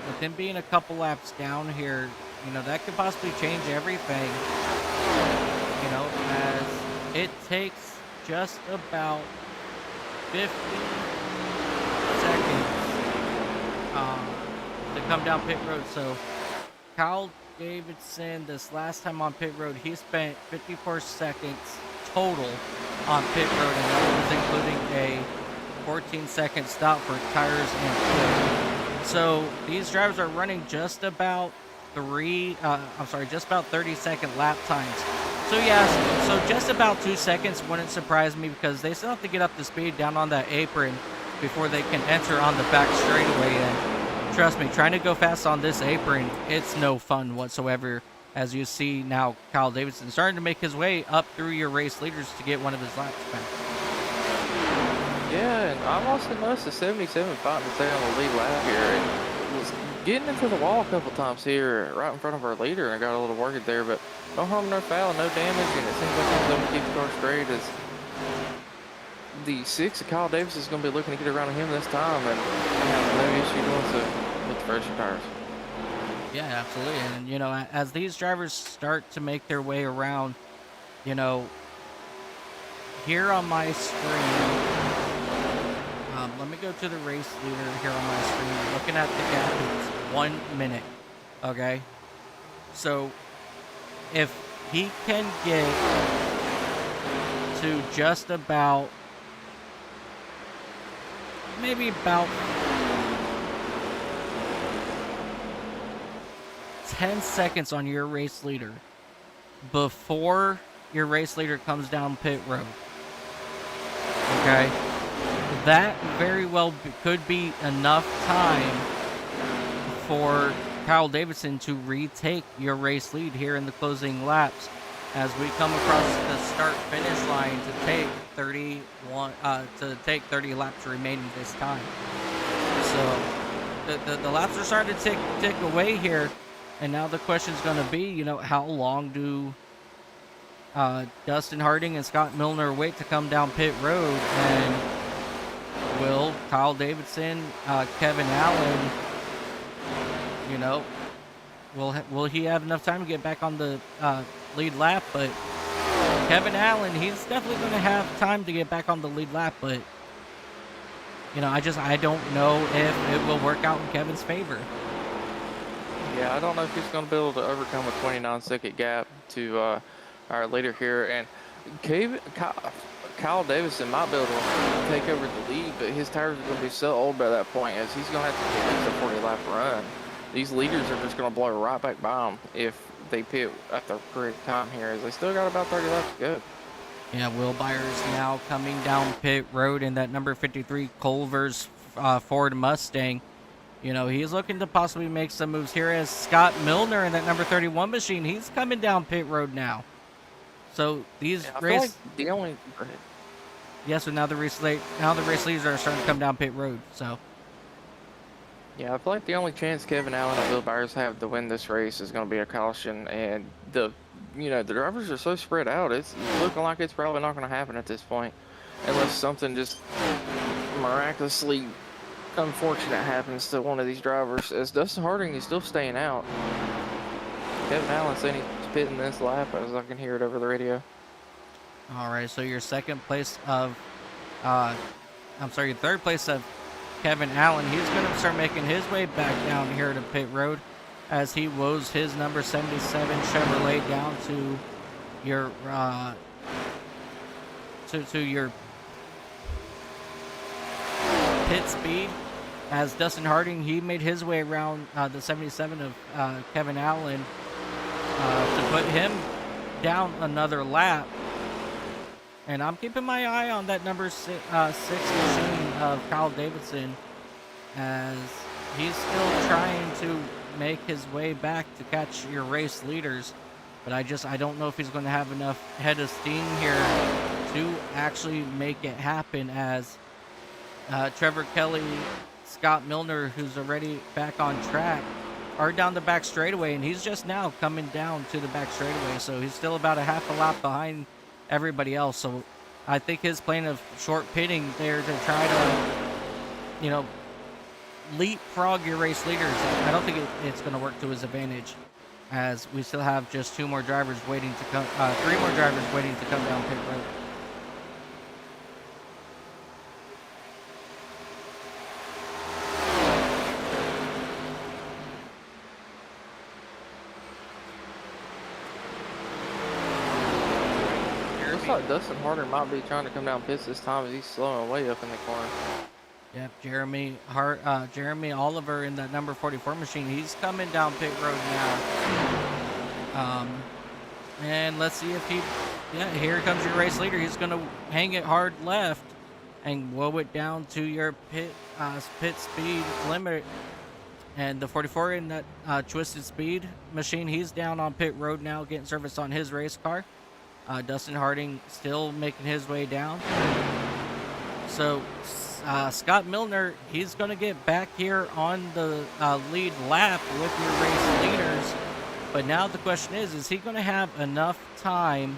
with him being a couple laps down here, you know, that could possibly change everything, you know, as it takes just about 50 seconds to come down pit road. So Kyle Davidson, this last time on pit road, he spent 54 seconds total on pit road, and that was including a 14-second stop for tires and fuel. So these drivers are running just about 30-second lap times. So yeah, so just about 2 seconds wouldn't surprise me, because they still have to get up to speed down on that apron before they can enter on the back straightaway. And trust me, trying to go fast on this apron, it's no fun whatsoever. As you see now, Kyle Davidson starting to make his way up through your race leaders to get one of his laps back. Yeah, and I've also noticed the 77 fighting to stay on the lead lap here. And was getting into the wall a couple times here, right in front of our leader, and I got a little worried there, but no harm, no foul, no damage, and it seems like he's able to keep the car straight. As the 6 of Kyle Davis is going to be looking to get around him this time, and have no issue going to with the fresher tires. Yeah, absolutely. And, you know, as these drivers start to make their way around, you know, here on my screen, let me go to the race leader here on my screen. Looking at the gap, it's 1 minute, okay? So, if he can get to just about, maybe about 10 seconds on your race leader before your race leader comes down pit road, okay, that very well could be enough time for Kyle Davidson to retake your race lead here in the closing laps, as we come across the start finish line to take 30 laps remaining this time. So the laps are starting to tick away here. And now the question is going to be, you know, how long do Dustin Harding and Scott Milner wait to come down pit road? And will Kyle Davidson, Kevin Allen, you know, will he have enough time to get back on the lead lap? But Kevin Allen, he's definitely going to have time to get back on the lead lap. But, you know, I don't know if it will work out in Kevin's favor. Yeah, I don't know if he's going to be able to overcome a 29-second gap to our leader here. And Kyle Davidson might be able to take over the lead, but his tires are going to be so old by that point, as he's going to have to get at least a 40-lap run. These leaders are just going to blow right back by him if they pit at the correct time here, as they still got about 30 laps to go. Yeah, Will Byers now coming down pit road in that number 53 Culver's Ford Mustang. You know, he's looking to possibly make some moves here, as Scott Milner in that number 31 machine, he's coming down pit road now. So these so now the race leaders are starting to come down pit road. So yeah, I feel like the only chance Kevin Allen and Will Byers have to win this race is going to be a caution, and the drivers are so spread out. It's looking like it's probably not going to happen at this point, unless something just miraculously unfortunate happens to one of these drivers, as Dustin Harding is still staying out. Kevin Allen saying he's pitting this lap, as I can hear it over the radio. All right, so your third place of Kevin Allen, he's going to start making his way back down here to pit road, as he woes his number 77 Chevrolet down to your to your pit speed, as Dustin Harding, he made his way around the 77 of Kevin Allen to put him down another lap. And I'm keeping my eye on that number six machine of Kyle Davidson, as he's still trying to make his way back to catch your race leaders. But I don't know if he's going to have enough head of steam here to actually make it happen, as Trevor Kelly, Scott Milner, who's already back on track, are down the back straightaway, and he's just now coming down to the back straightaway, so he's still about a half a lap behind everybody else. So I think his plan of short pitting there to try to, leapfrog your race leaders, I don't think it's going to work to his advantage, as we still have just three more drivers waiting to come down pit road. Looks like Dustin Harder might be trying to come down pits this time, as he's slowing way up in the corner. Yep, Jeremy Oliver in that number 44 machine. He's coming down pit road now. And let's see if here comes your race leader. He's going to hang it hard left and woe it down to your pit speed limit. And the 44 in that Twisted Speed machine, he's down on pit road now, getting service on his race car. Dustin Harding still making his way down. So Scott Milner, he's going to get back here on the lead lap with your race leaders. But now the question is he going to have enough time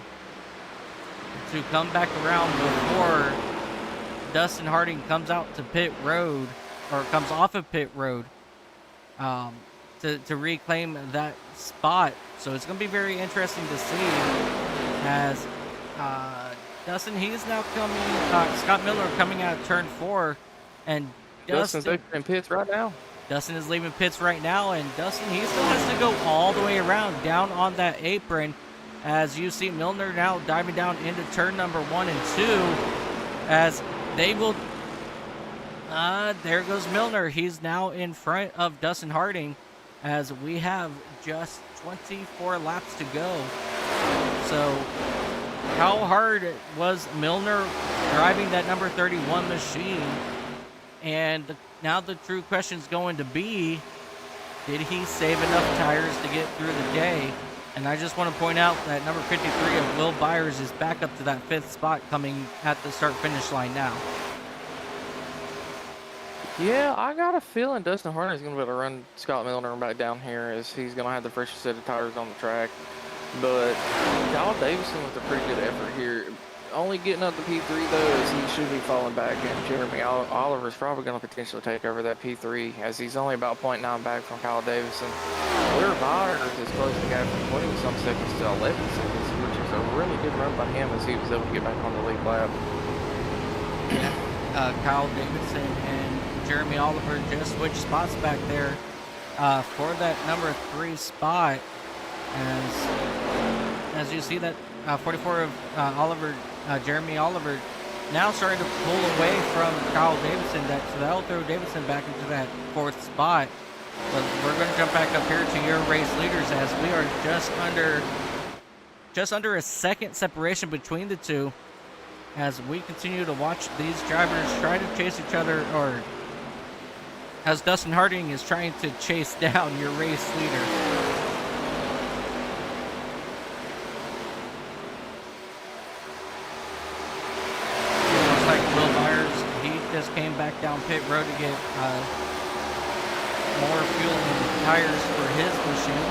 to come back around before Dustin Harding comes out to pit road, or comes off of pit road, to reclaim that spot? So it's going to be very interesting to see, as Dustin, he's now coming, Scott Miller coming out of turn 4, and Dustin's in pits right now. Dustin is leaving pits right now, and Dustin, he still has to go all the way around down on that apron, as you see Milner now diving down into turn number 1 and 2, as they will, there goes Milner. He's now in front of Dustin Harding, as we have just 24 laps to go. So how hard was Milner driving that number 31 machine? And now the true question is going to be, did he save enough tires to get through the day? And I just want to point out that number 53 of Will Byers is back up to that 5th spot, coming at the start-finish line now. Yeah, I got a feeling Dustin Harding is going to be able to run Scott Milner back down here, as he's going to have the freshest set of tires on the track. But Kyle Davison with a pretty good effort here. Only getting up to P3, though, as he should be falling back, and Jeremy Oliver's probably going to potentially take over that P3, as he's only about 0.9 back from Kyle Davison. Will Byers is close to gap from 20-some seconds to 11 seconds, which is a really good run by him, as he was able to get back on the lead lap. Kyle Davidson and Jeremy Oliver just switched spots back there for that number 3 spot, as you see that 44 of Jeremy Oliver now starting to pull away from Kyle Davidson. So that'll throw Davidson back into that 4th spot. But we're going to jump back up here to your race leaders, as we are just under a second separation between the two, as we continue to watch these drivers try to chase each other, or as Dustin Harding is trying to chase down your race leader. Just came back down pit road to get more fuel and tires for his machine.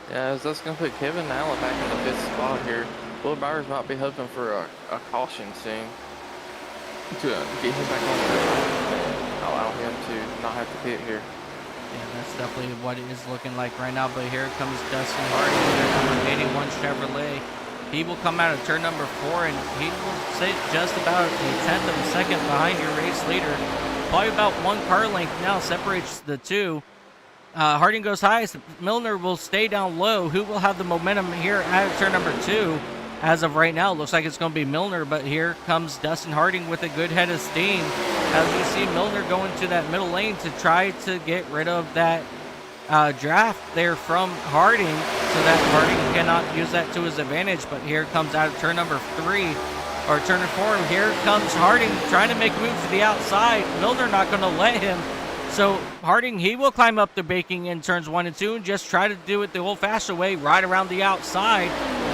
Yeah, as that's going to put Kevin Allen back in the 5th spot here. Will Byers might be hoping for a caution soon to get him back on the allow him to not have to pit here. Yeah, that's definitely what it is looking like right now. But here comes Dustin Harding with number 81 Chevrolet. He will come out of turn number 4, and he will sit just about a 1/10 of a second behind your race leader. Probably about 1 car length now separates the two. Harding goes highest. Milner will stay down low. Who will have the momentum here at turn number 2? As of right now, it looks like it's going to be Milner, but here comes Dustin Harding with a good head of steam, as we see Milner go into that middle lane to try to get rid of that draft there from Harding, so that Harding cannot use that to his advantage. But here comes out of turn number 3, or turn 4. Here comes Harding trying to make a move to the outside. Milner not going to let him. So Harding, he will climb up the baking in turns 1 and 2 and just try to do it the old-fashioned way, right around the outside.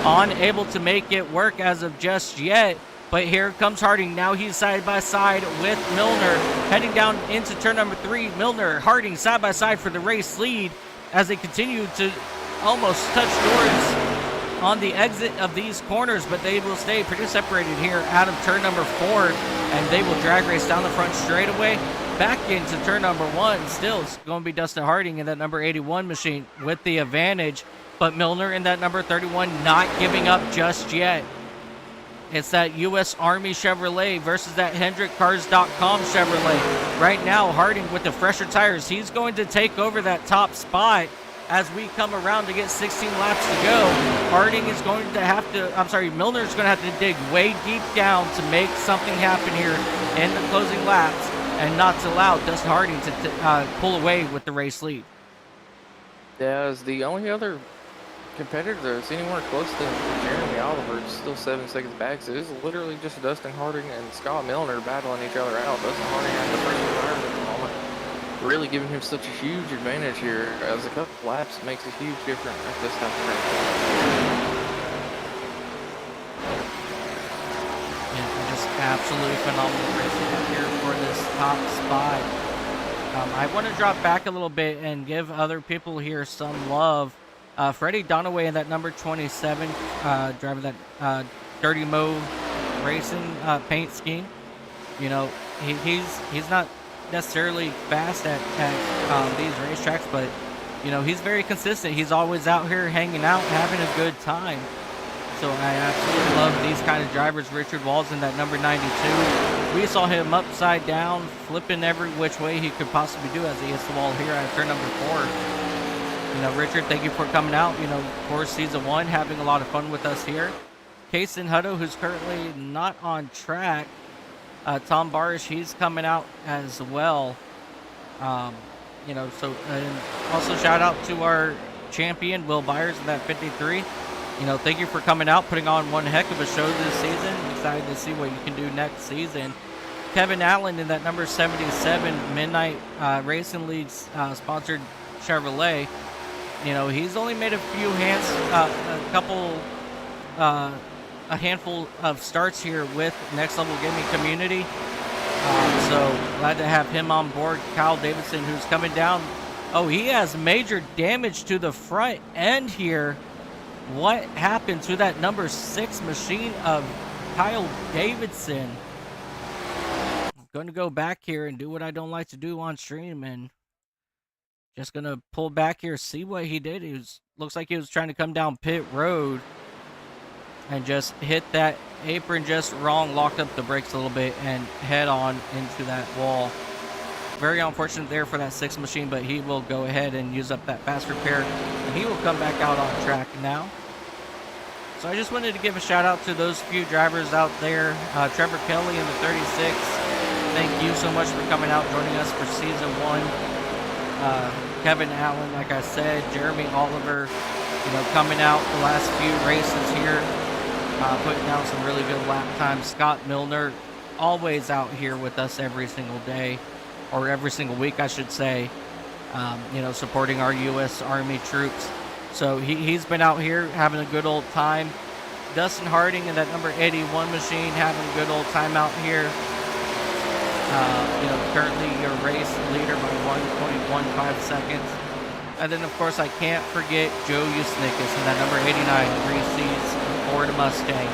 Unable to make it work as of just yet. But here comes Harding. Now he's side by side with Milner, heading down into turn number 3. Milner, Harding side by side for the race lead as they continue to almost touch doors on the exit of these corners, but they will stay pretty separated here out of turn number 4, and they will drag race down the front straightaway back into turn number 1. Still, it's going to be Dustin Harding in that number 81 machine with the advantage, but Milner in that number 31 not giving up just yet. It's that U.S. Army Chevrolet versus that HendrickCars.com Chevrolet. Right now, Harding with the fresher tires, he's going to take over that top spot as we come around to get 16 laps to go. Harding is going to have to, Milner is going to have to dig way deep down to make something happen here in the closing laps and not to allow Dustin Harding to pull away with the race lead. Yeah, as the only other competitor that's anywhere close to Jeremy Oliver, is still 7 seconds back. So it's literally just Dustin Harding and Scott Milner battling each other out. Dustin Harding has the first tires at the moment, really giving him such a huge advantage here. As a couple laps makes a huge difference at this type of race. Yeah, just absolutely phenomenal racing out here for this top spot. I want to drop back a little bit and give other people here some love. Freddie Donaway in that number 27, driving that Dirty Mo Racing paint scheme. You know, he's not necessarily fast at these racetracks, but you know, he's very consistent. He's always out here hanging out, having a good time. So I absolutely love these kind of drivers. Richard Walls in that number 92. We saw him upside down, flipping every which way he could possibly do as he hits the wall here at turn number 4. You know, Richard, thank you for coming out. You know, for season 1, having a lot of fun with us here. Kason Hutto, who's currently not on track. Tom Barish, he's coming out as well. You know, so and also shout out to our champion, Will Byers, in that 53. You know, thank you for coming out, putting on one heck of a show this season. Excited to see what you can do next season. Kevin Allen in that number 77 Midnight Racing League's sponsored Chevrolet. You know, he's only made a few a handful of starts here with Next Level Gaming Community. So glad to have him on board. Kyle Davidson, who's coming down. Oh, he has major damage to the front end here. What happened to that number 6 machine of Kyle Davidson? I'm going to go back here and do what I don't like to do on stream, and just going to pull back here, see what he did. Looks like he was trying to come down pit road and just hit that apron just wrong, locked up the brakes a little bit, and head on into that wall. Very unfortunate there for that 6 machine, but he will go ahead and use up that fast repair, and he will come back out on track now. So I just wanted to give a shout out to those few drivers out there. Trevor Kelly in the 36. Thank you so much for coming out, joining us for season 1. Kevin Allen, like I said, Jeremy Oliver, you know, coming out the last few races here, putting down some really good lap times. Scott Milner, always out here with us every single day, or every single week, I should say, you know, supporting our U.S. Army troops. So he's been out here having a good old time. Dustin Harding in that number 81 machine having a good old time out here. You know, currently your race leader by 1.15 seconds. And then, of course, I can't forget Joe Usnickus in that number 89 3C's Ford Mustang.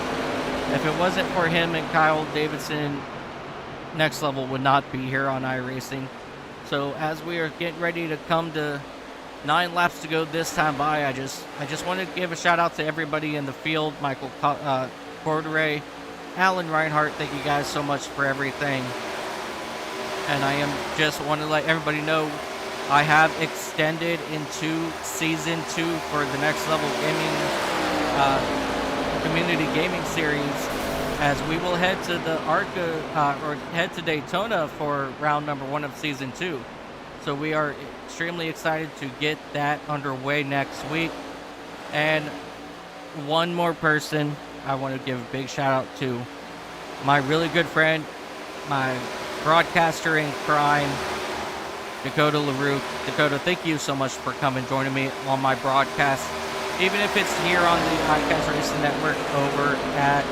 If it wasn't for him and Kyle Davidson, Next Level would not be here on iRacing. So as we are getting ready to come to 9 laps to go this time by, I just wanted to give a shout out to everybody in the field. Michael Corderay, Alan Reinhart, thank you guys so much for everything. And I just want to let everybody know I have extended into season 2 for the Next Level Gaming Community Gaming Series, as we will head to the ARCA or head to Daytona for round number 1 of season 2. So we are extremely excited to get that underway next week. And one more person I want to give a big shout out to, my really good friend, my broadcaster in crime, Dakota LaRue. Dakota, thank you so much for coming joining me on my broadcast, even if it's here on the Podcast Racing Network over at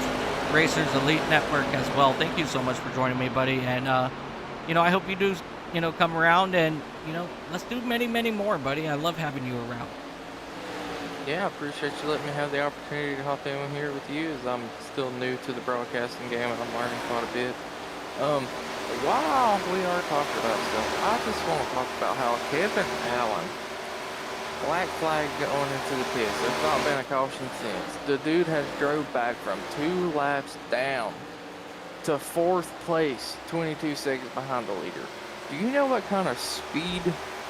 Racers Elite Network as well. Thank you so much for joining me, buddy. And I hope you do come around, and let's do many, many more, buddy. I love having you around. Yeah, I appreciate you letting me have the opportunity to hop in here with you, as I'm still new to the broadcasting game and I'm learning quite a bit. While we are talking about stuff, I just want to talk about how Kevin Allen, black flag going into the pits. There's not been a caution since. The dude has drove back from 2 laps down to 4th place, 22 seconds behind the leader. Do you know what kind of speed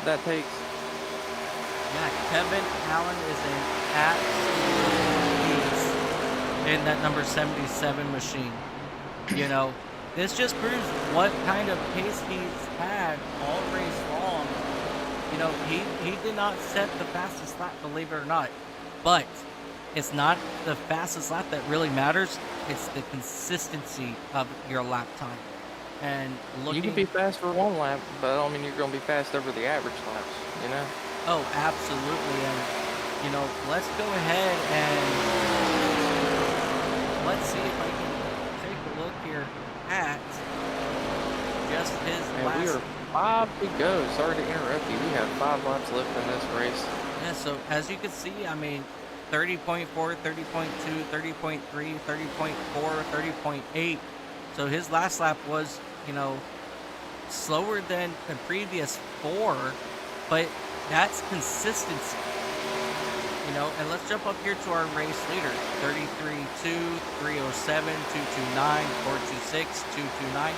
that takes? Yeah, Kevin Allen is an absolute beast in that number 77 machine. This just proves what kind of pace he's had all race long. He did not set the fastest lap, believe it or not. But it's not the fastest lap that really matters. It's the consistency of your lap time. And You can be fast for 1 lap, but I don't mean you're going to be fast over the average laps, Oh, absolutely. And, let's go ahead and let's see if I can take a look here at just his last. We are 5 to go. Sorry to interrupt you. We have 5 laps left in this race. Yeah, so as you can see, 30.4, 30.2, 30.3, 30.4, 30.8. So his last lap was, slower than the previous 4, but that's consistency. And let's jump up here to our race leader. 33.2, 307, 229, 426, 229.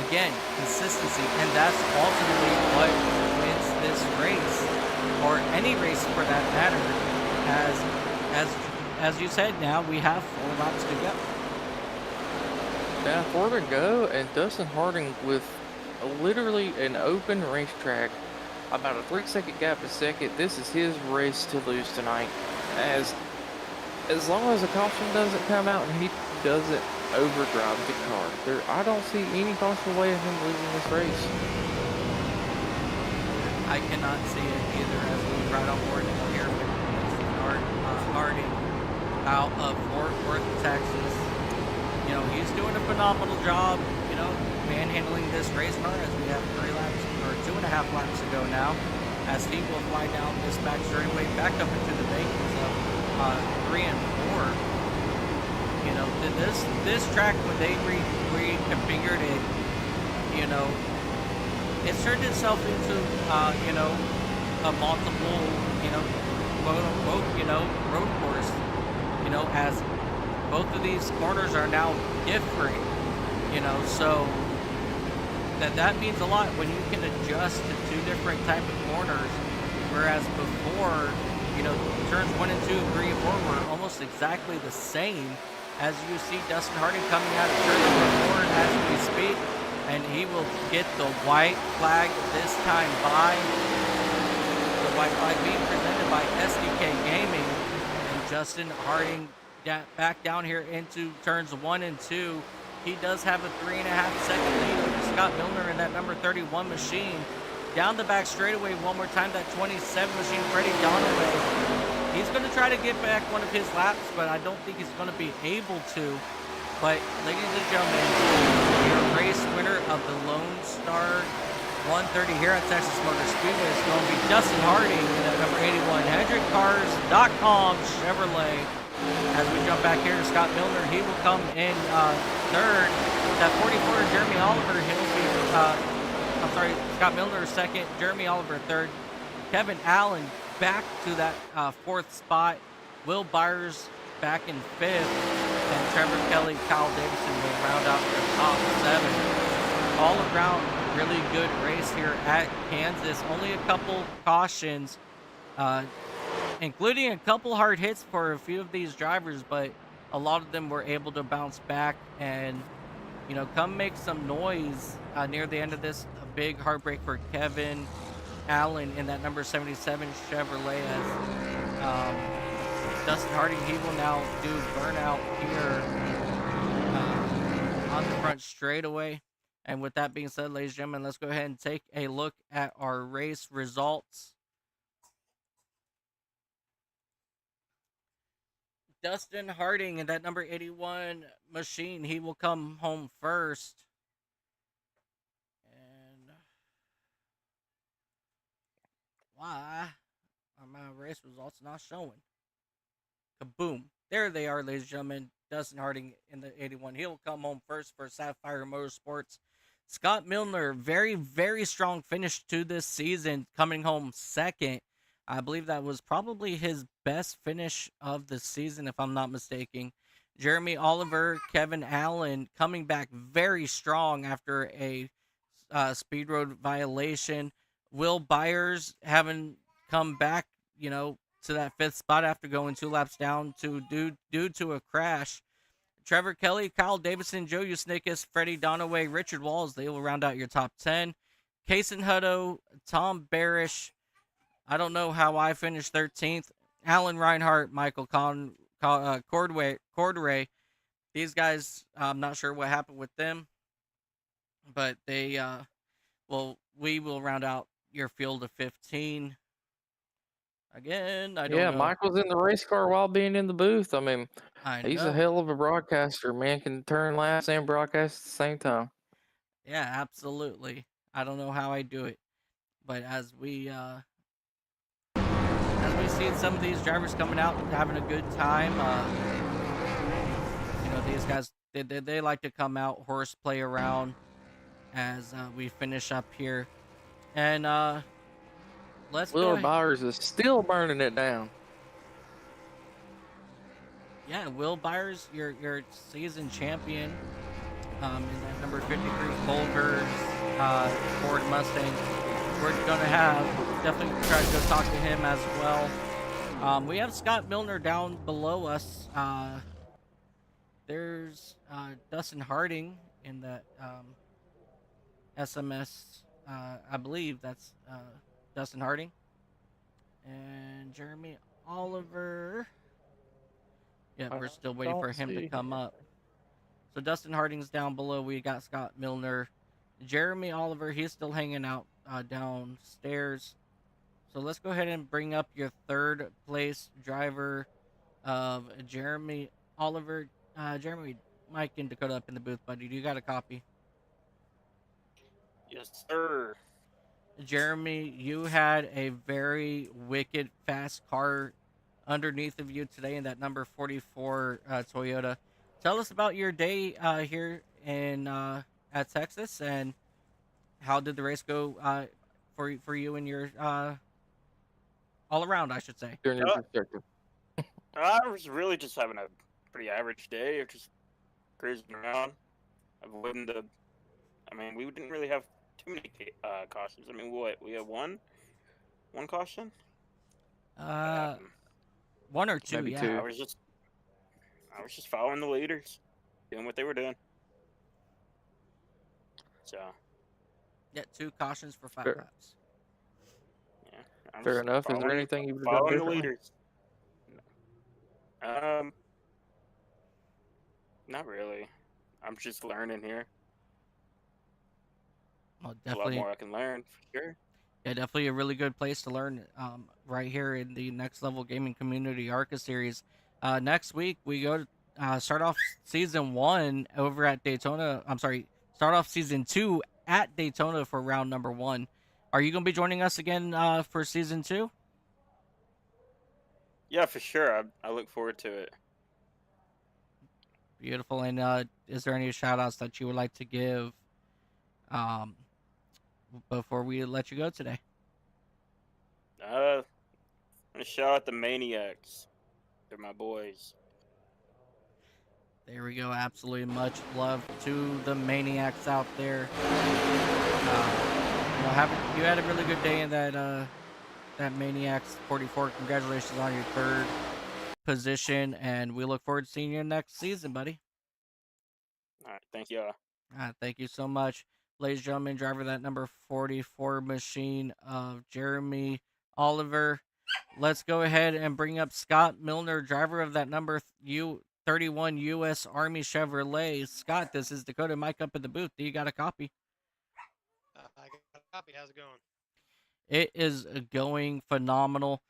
Again, consistency, and that's ultimately what wins this race, or any race for that matter. As you said, now we have 4 laps to go. Now 4 to go, and Dustin Harding with literally an open racetrack, about a 3-second gap a second. This is his race to lose tonight. As long as a caution doesn't come out and he doesn't overdrive the car, I don't see any possible way of him losing this race. I cannot see it either, as we ride on board here with Harding out of Fort Worth, Texas. He's doing a phenomenal job, manhandling this race car, as we have 3 laps, or 2.5 laps to go now, as he will fly down this back straightaway back up into the vehicles of 3 and 4. This track, when they reconfigured it, it turned itself into, a multiple, road course, as both of these corners are now different, so that means a lot when you can adjust to 2 different type of corners, whereas before, turns 1 and 2, 3 and 4 were almost exactly the same. As you see Dustin Harding coming out of turn number 4 as we speak, and he will get the white flag this time by. The white flag being presented by SDK Gaming, and Justin Harding back down here into turns 1 and 2. He does have a 3.5-second lead over Scott Milner in that number 31 machine. Down the back straightaway one more time, that 27 machine, Freddie Donaway. He's going to try to get back one of his laps, but I don't think he's going to be able to. But, ladies and gentlemen, your race winner of the Lone Star 130 here at Texas Motor Speedway is going to be Dustin Harding at number 81, HendrickCars.com Chevrolet. As we jump back here to Scott Milner, he will come in 3rd. That 44, Jeremy Oliver, he'll be, Scott Milner 2nd, Jeremy Oliver 3rd. Kevin Allen back to that 4th spot. Will Byers back in 5th. And Trevor Kelly, Kyle Davidson will round out the top 7. All around, really good race here at Kansas. Only a couple cautions, including a couple hard hits for a few of these drivers, but a lot of them were able to bounce back and, come make some noise near the end of this. A big heartbreak for Kevin Allen in that number 77 Chevrolet as Dustin Harding, he will now do burnout here on the front straightaway. And with that being said, ladies and gentlemen, let's go ahead and take a look at our race results. Dustin Harding in that number 81 machine, he will come home first. And why are my race results not showing? Kaboom. There they are, ladies and gentlemen. Dustin Harding in the 81. He'll come home first for Sapphire Motorsports. Scott Milner, very, very strong finish to this season, coming home second. I believe that was probably his best finish of the season, if I'm not mistaken. Jeremy Oliver, Kevin Allen coming back very strong after a speed road violation. Will Byers having come back, to that fifth spot after going 2 laps down due to a crash. Trevor Kelly, Kyle Davidson, Joe Usnickus, Freddie Donaway, Richard Walls, they will round out your top 10. Kason Hutto, Tom Barish. I don't know how I finished 13th. Alan Reinhart, Michael Corderay. These guys, I'm not sure what happened with them, but we will round out your field of 15. Again, I don't know. Michael's in the race car while being in the booth. I mean, he's a hell of a broadcaster. Man can turn laps and broadcast at the same time. Yeah, absolutely. I don't know how I do it, but as we see some of these drivers coming out and having a good time, these guys they like to come out, horseplay around as we finish up here, and Will Byers is still burning it down. Yeah, Will Byers, your season champion, in that number 53 Culver's Ford Mustang. We're gonna definitely try to go talk to him as well. We have Scott Milner down below us. There's Dustin Harding in that SMS. I believe that's Dustin Harding. And Jeremy Oliver. Yeah, we're still waiting for him to come up. So Dustin Harding's down below. We got Scott Milner. Jeremy Oliver, he's still hanging out downstairs. So let's go ahead and bring up your third place driver of Jeremy Oliver. Jeremy, Mike and Dakota up in the booth, buddy. Do you got a copy? Yes, sir. Jeremy, you had a very wicked fast car underneath of you today in that number 44 Toyota. Tell us about your day here in at Texas, and how did the race go for you and your all around, I should say. During your perspective. I was really just having a pretty average day of just cruising around, avoiding we didn't really have too many cautions. I mean, we had one caution. One or two, maybe yeah. two. I was just following the leaders, doing what they were doing. So. Yeah, 2 cautions for 5 laps. Yeah. Fair enough. Is there anything you would have done differently? The leaders. Not really. I'm just learning here. Well, definitely. A lot more I can learn, for sure. Yeah, definitely a really good place to learn right here in the Next Level Gaming Community ARCA series. Next week, we go to start off Season 1 over at Daytona. I'm sorry, start off Season 2 at Daytona for round number 1. Are you going to be joining us again for Season 2? Yeah, for sure. I look forward to it. Beautiful. And is there any shout-outs that you would like to give before we let you go today? I'm going to shout out the Maniacs. They're my boys. There we go. Absolutely much love to the Maniacs out there. You had a really good day in that Maniacs 44. Congratulations on your 3rd position, and we look forward to seeing you next season, buddy. All right. Thank you. Thank you so much. Ladies and gentlemen, driver of that number 44 machine of Jeremy Oliver. Let's go ahead and bring up Scott Milner, driver of that number 31 U.S. Army Chevrolet. Scott, this is Dakota Mike up in the booth. Do you got a copy? I got a copy. How's it going? It is going phenomenal.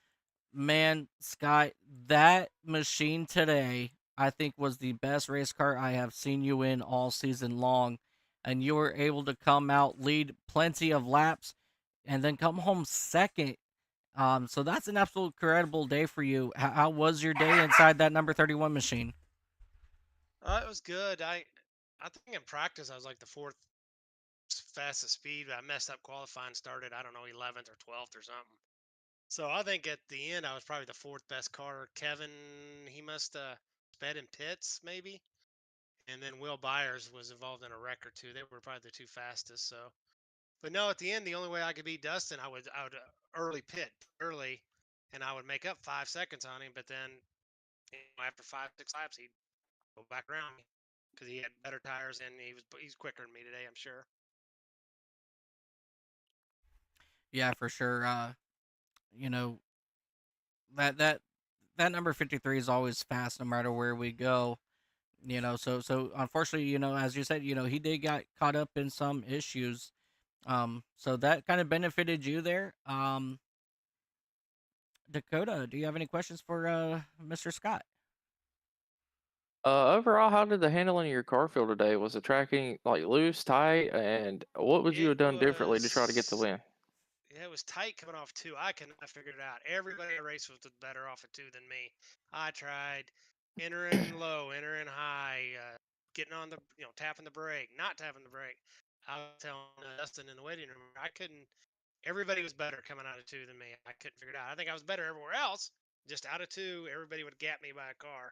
Man, Scott, that machine today, I think, was the best race car I have seen you in all season long. And you were able to come out, lead plenty of laps, and then come home second. So that's an absolute incredible day for you. How was your day inside that number 31 machine? It was good. I think in practice I was like the fourth fastest speed. I messed up qualifying, started I don't know 11th or 12th or something. So I think at the end I was probably the fourth best car. Kevin, he must sped in pits maybe, and then Will Byers was involved in a wreck or two. They were probably the two fastest. So, but no, at the end the only way I could beat Dustin, I would early pit early, and I would make up 5 seconds on him. But then after 5-6 laps he'd go back around me because he had better tires and he's quicker than me today, I'm sure. Yeah, for sure. You know, that that that number 53 is always fast no matter where we go. So unfortunately, as you said, he did got caught up in some issues. So that kind of benefited you there. Dakota, do you have any questions for Mr. Scott? Overall, how did the handling of your car feel today? Was the tracking like loose, tight, and what would you It have done differently to try to get the was win? Yeah, it was tight coming off two. I could not figure it out. Everybody at race was better off at two than me. I tried entering low, entering high, getting on the, tapping the brake, not tapping the brake. I was telling Dustin in the waiting room, I couldn't. Everybody was better coming out of two than me. I couldn't figure it out. I think I was better everywhere else. Just out of two, everybody would gap me by a car,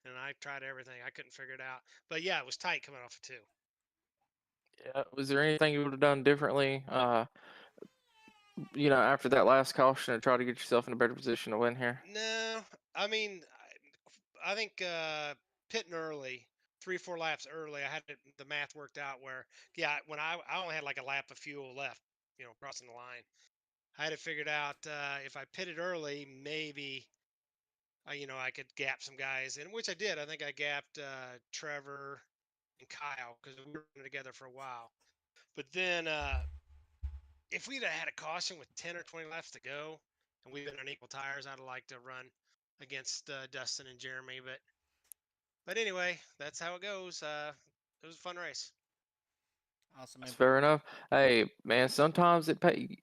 and I tried everything. I couldn't figure it out. But yeah, it was tight coming off of two. Yeah, was there anything you would have done differently? After that last caution to try to get yourself in a better position to win here. No, I mean, I think pitting early, 3-4 laps early, I had the math worked out where, yeah, when I only had like a lap of fuel left, crossing the line. I had it figured out if I pitted early, maybe, I could gap some guys, and which I did. I think I gapped Trevor and Kyle because we were together for a while. But then if we'd have had a caution with 10 or 20 laps to go and we'd been on equal tires, I'd have liked to run against Dustin and Jeremy, but anyway, that's how it goes. It was a fun race. Awesome, That's man. fair enough. Hey, man, sometimes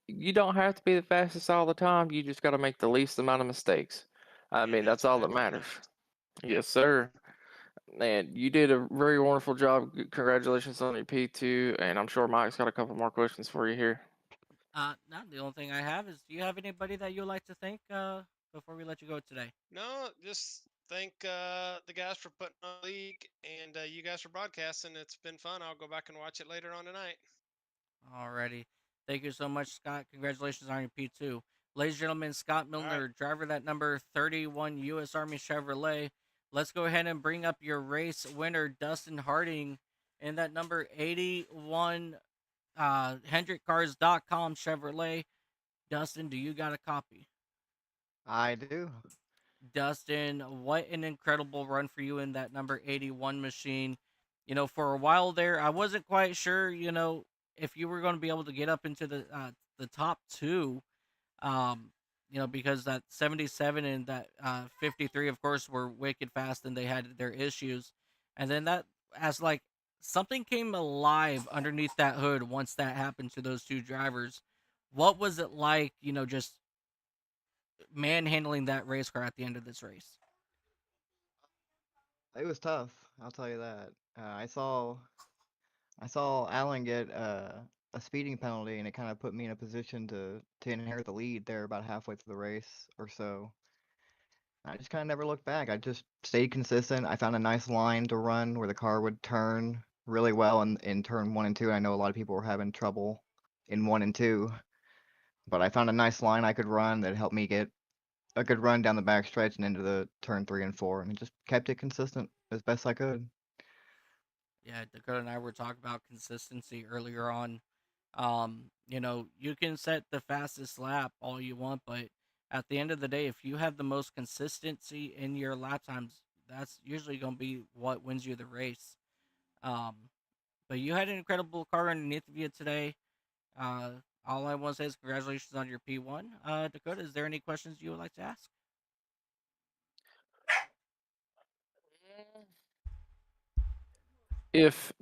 you don't have to be the fastest all the time. You just got to make the least amount of mistakes. I And mean, that's that's all what I that did matters. tonight. Yep. Yes, sir. And you did a very wonderful job. Congratulations on your P2, and I'm sure Mike's got a couple more questions for you here. No, the only thing I have is, do you have anybody that you'd like to thank before we let you go today? No, just thank the guys for putting on the league and you guys for broadcasting. It's been fun. I'll go back and watch it later on tonight. Alrighty. Thank you so much, Scott. Congratulations on your P2. Ladies and gentlemen, Scott All right. Milner, driver that number 31 U.S. Army Chevrolet. Let's go ahead and bring up your race winner, Dustin Harding, in that number 81 HendrickCars.com Chevrolet. Dustin, do you got a copy? I do. Dustin, what an incredible run for you in that number 81 machine. For a while there, I wasn't quite sure, if you were going to be able to get up into the top two, um, because that 77 and that 53, of course, were wicked fast and they had their issues. And then that, as like something came alive underneath that hood once that happened to those two drivers. What was it like, just manhandling that race car at the end of this race? It was tough. I'll tell you that. I saw Alan get a speeding penalty, and it kind of put me in a position to inherit the lead there about halfway through the race or so. I just kind of never looked back. I just stayed consistent. I found a nice line to run where the car would turn really well in turn 1 and 2. I know a lot of people were having trouble in 1 and 2, but I found a nice line I could run that helped me get a good run down the back stretch and into the turn 3 and 4, and just kept it consistent as best I could. Yeah, Dakota and I were talking about consistency earlier on. You can set the fastest lap all you want, but at the end of the day, if you have the most consistency in your lap times, that's usually going to be what wins you the race. Um, but you had an incredible car underneath of you today. Uh, all I want to say is congratulations on your P1. Dakota, is there any questions you would like to ask? If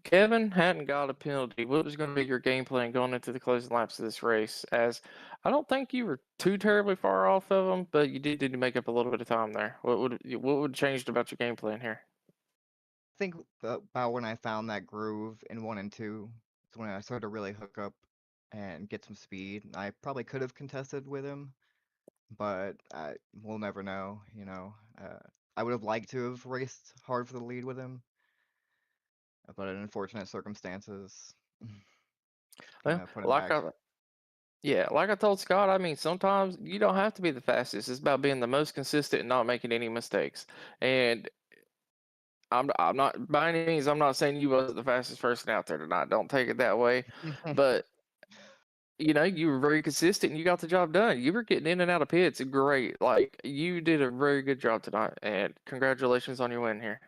Kevin hadn't got a penalty, what was going to be your game plan going into the closing laps of this race? As I don't think you were too terribly far off of him, but you did need to make up a little bit of time there. What would changed about your game plan here? I think about when I found that groove in 1 and 2, it's when I started to really hook up and get some speed. I probably could have contested with him, but we'll never know, you know. I would have liked to have raced hard for the lead with him, but in unfortunate circumstances, Well, put him back. like I told Scott, I mean, sometimes you don't have to be the fastest. It's about being the most consistent and not making any mistakes. And I'm not by any means. I'm not saying you wasn't the fastest person out there tonight. Don't take it that way. But you were very consistent and you got the job done. You were getting in and out of pits great. Like you did a very good job tonight, and congratulations on your win here.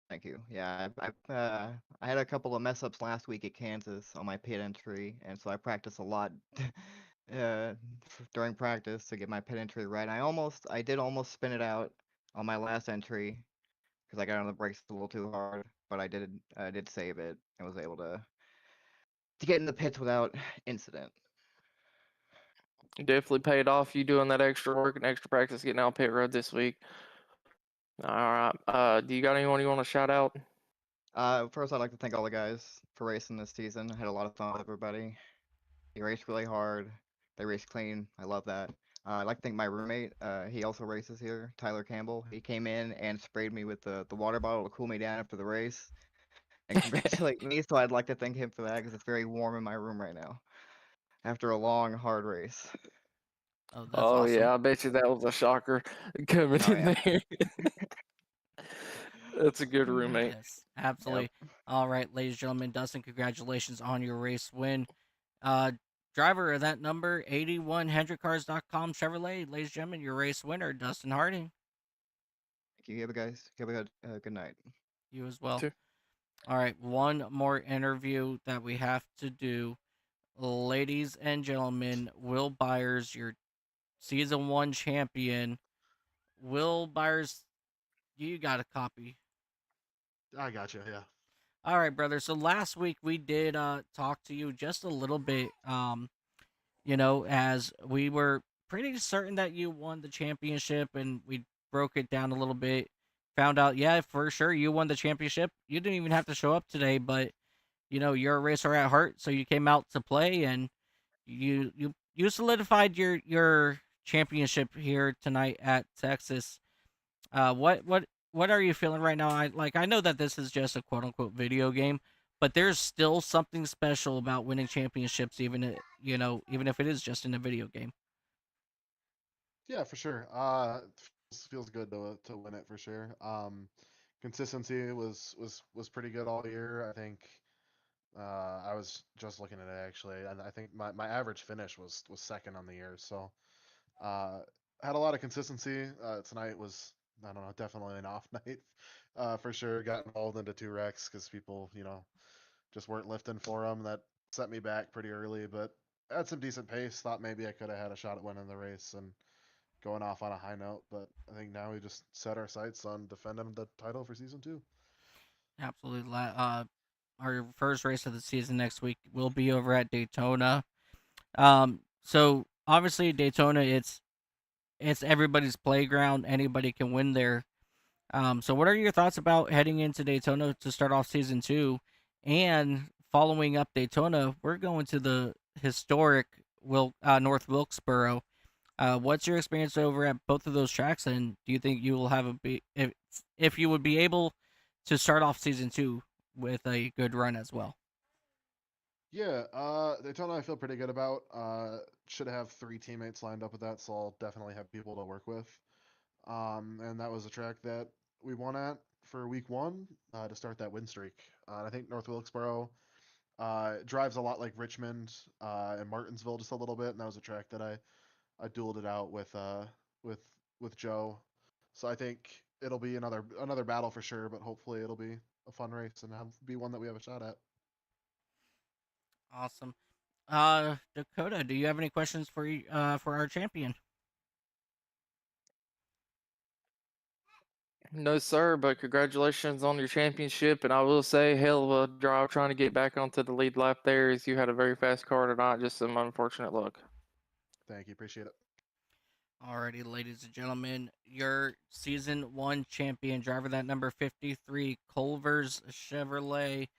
Thank you. Yeah, I had a couple of mess ups last week at Kansas on my pit entry, and so I practiced a lot during practice to get my pit entry right. I did almost spin it out on my last entry because I got on the brakes a little too hard, but I did save it and was able to get in the pits without incident. Definitely paid off. You doing that extra work and extra practice getting out pit road this week. All right. Do you got anyone you want to shout out? First, I'd like to thank all the guys for racing this season. I had a lot of fun with everybody. They raced really hard. They raced clean. I love that. I'd like to thank my roommate. He also races here, Tyler Campbell. He came in and sprayed me with the water bottle to cool me down after the race and congratulate me. So I'd like to thank him for that because it's very warm in my room right now after a long, hard race. Oh, that's Oh awesome. yeah, I bet you that was a shocker coming Oh in yeah. there. That's a good roommate. Yes, Yep. absolutely. All right, ladies and gentlemen, Dustin, congratulations on your race win. Uh, Driver of that number, 81hendrickcars.com Chevrolet. Ladies and gentlemen, your race winner, Dustin Harding. Thank you, guys. Have a good night. You as well. Too. All right, one more interview that we have to do. Ladies and gentlemen, Will Byers, your season 1 champion. Will Byers, you got a copy. I got you. Yeah. All right, brother. So last week we did talk to you just a little bit, as we were pretty certain that you won the championship, and we broke it down a little bit. Found out, yeah, for sure you won the championship. You didn't even have to show up today, but you're a racer at heart, so you came out to play, and you solidified your championship here tonight at Texas. What are you feeling right now? I know that this is just a quote unquote video game, but there's still something special about winning championships, even if it is just in a video game. Yeah, for sure. Feels good to win it for sure. Consistency was pretty good all year. I think I was just looking at it actually, and I think my average finish was second on the year. So uh, had a lot of consistency. Tonight was, I don't know, definitely an off night for sure. Got involved into 2 wrecks because people just weren't lifting for them. That set me back pretty early, but I had some decent pace. Thought maybe I could have had a shot at winning the race and going off on a high note, but I think now we just set our sights on defending the title for season 2. Absolutely. Our first race of the season next week will be over at Daytona. So obviously Daytona, it's everybody's playground. Anybody can win there. So what are your thoughts about heading into Daytona to start off season 2, and following up Daytona, we're going to the historic North Wilkesboro. What's your experience over at both of those tracks, and do you think you will have if you would be able to start off season 2 with a good run as well? Yeah, Daytona I feel pretty good about. Should have 3 teammates lined up with that, so I'll definitely have people to work with. And that was a track that we won at. for week 1 to start that win streak. And I think North Wilkesboro drives a lot like Richmond and Martinsville just a little bit, and that was a track that I dueled it out with with Joe. So I think it'll be another battle for sure, but hopefully it'll be a fun race and be one that we have a shot at. Awesome. Dakota, do you have any questions for our champion? No, sir, but congratulations on your championship. And I will say, hell of a drive trying to get back onto the lead lap there, as you had a very fast car tonight. Just some unfortunate luck. Thank you, appreciate it. Alrighty, ladies and gentlemen, your season 1 champion driver, that number 53, Culver's Chevrolet,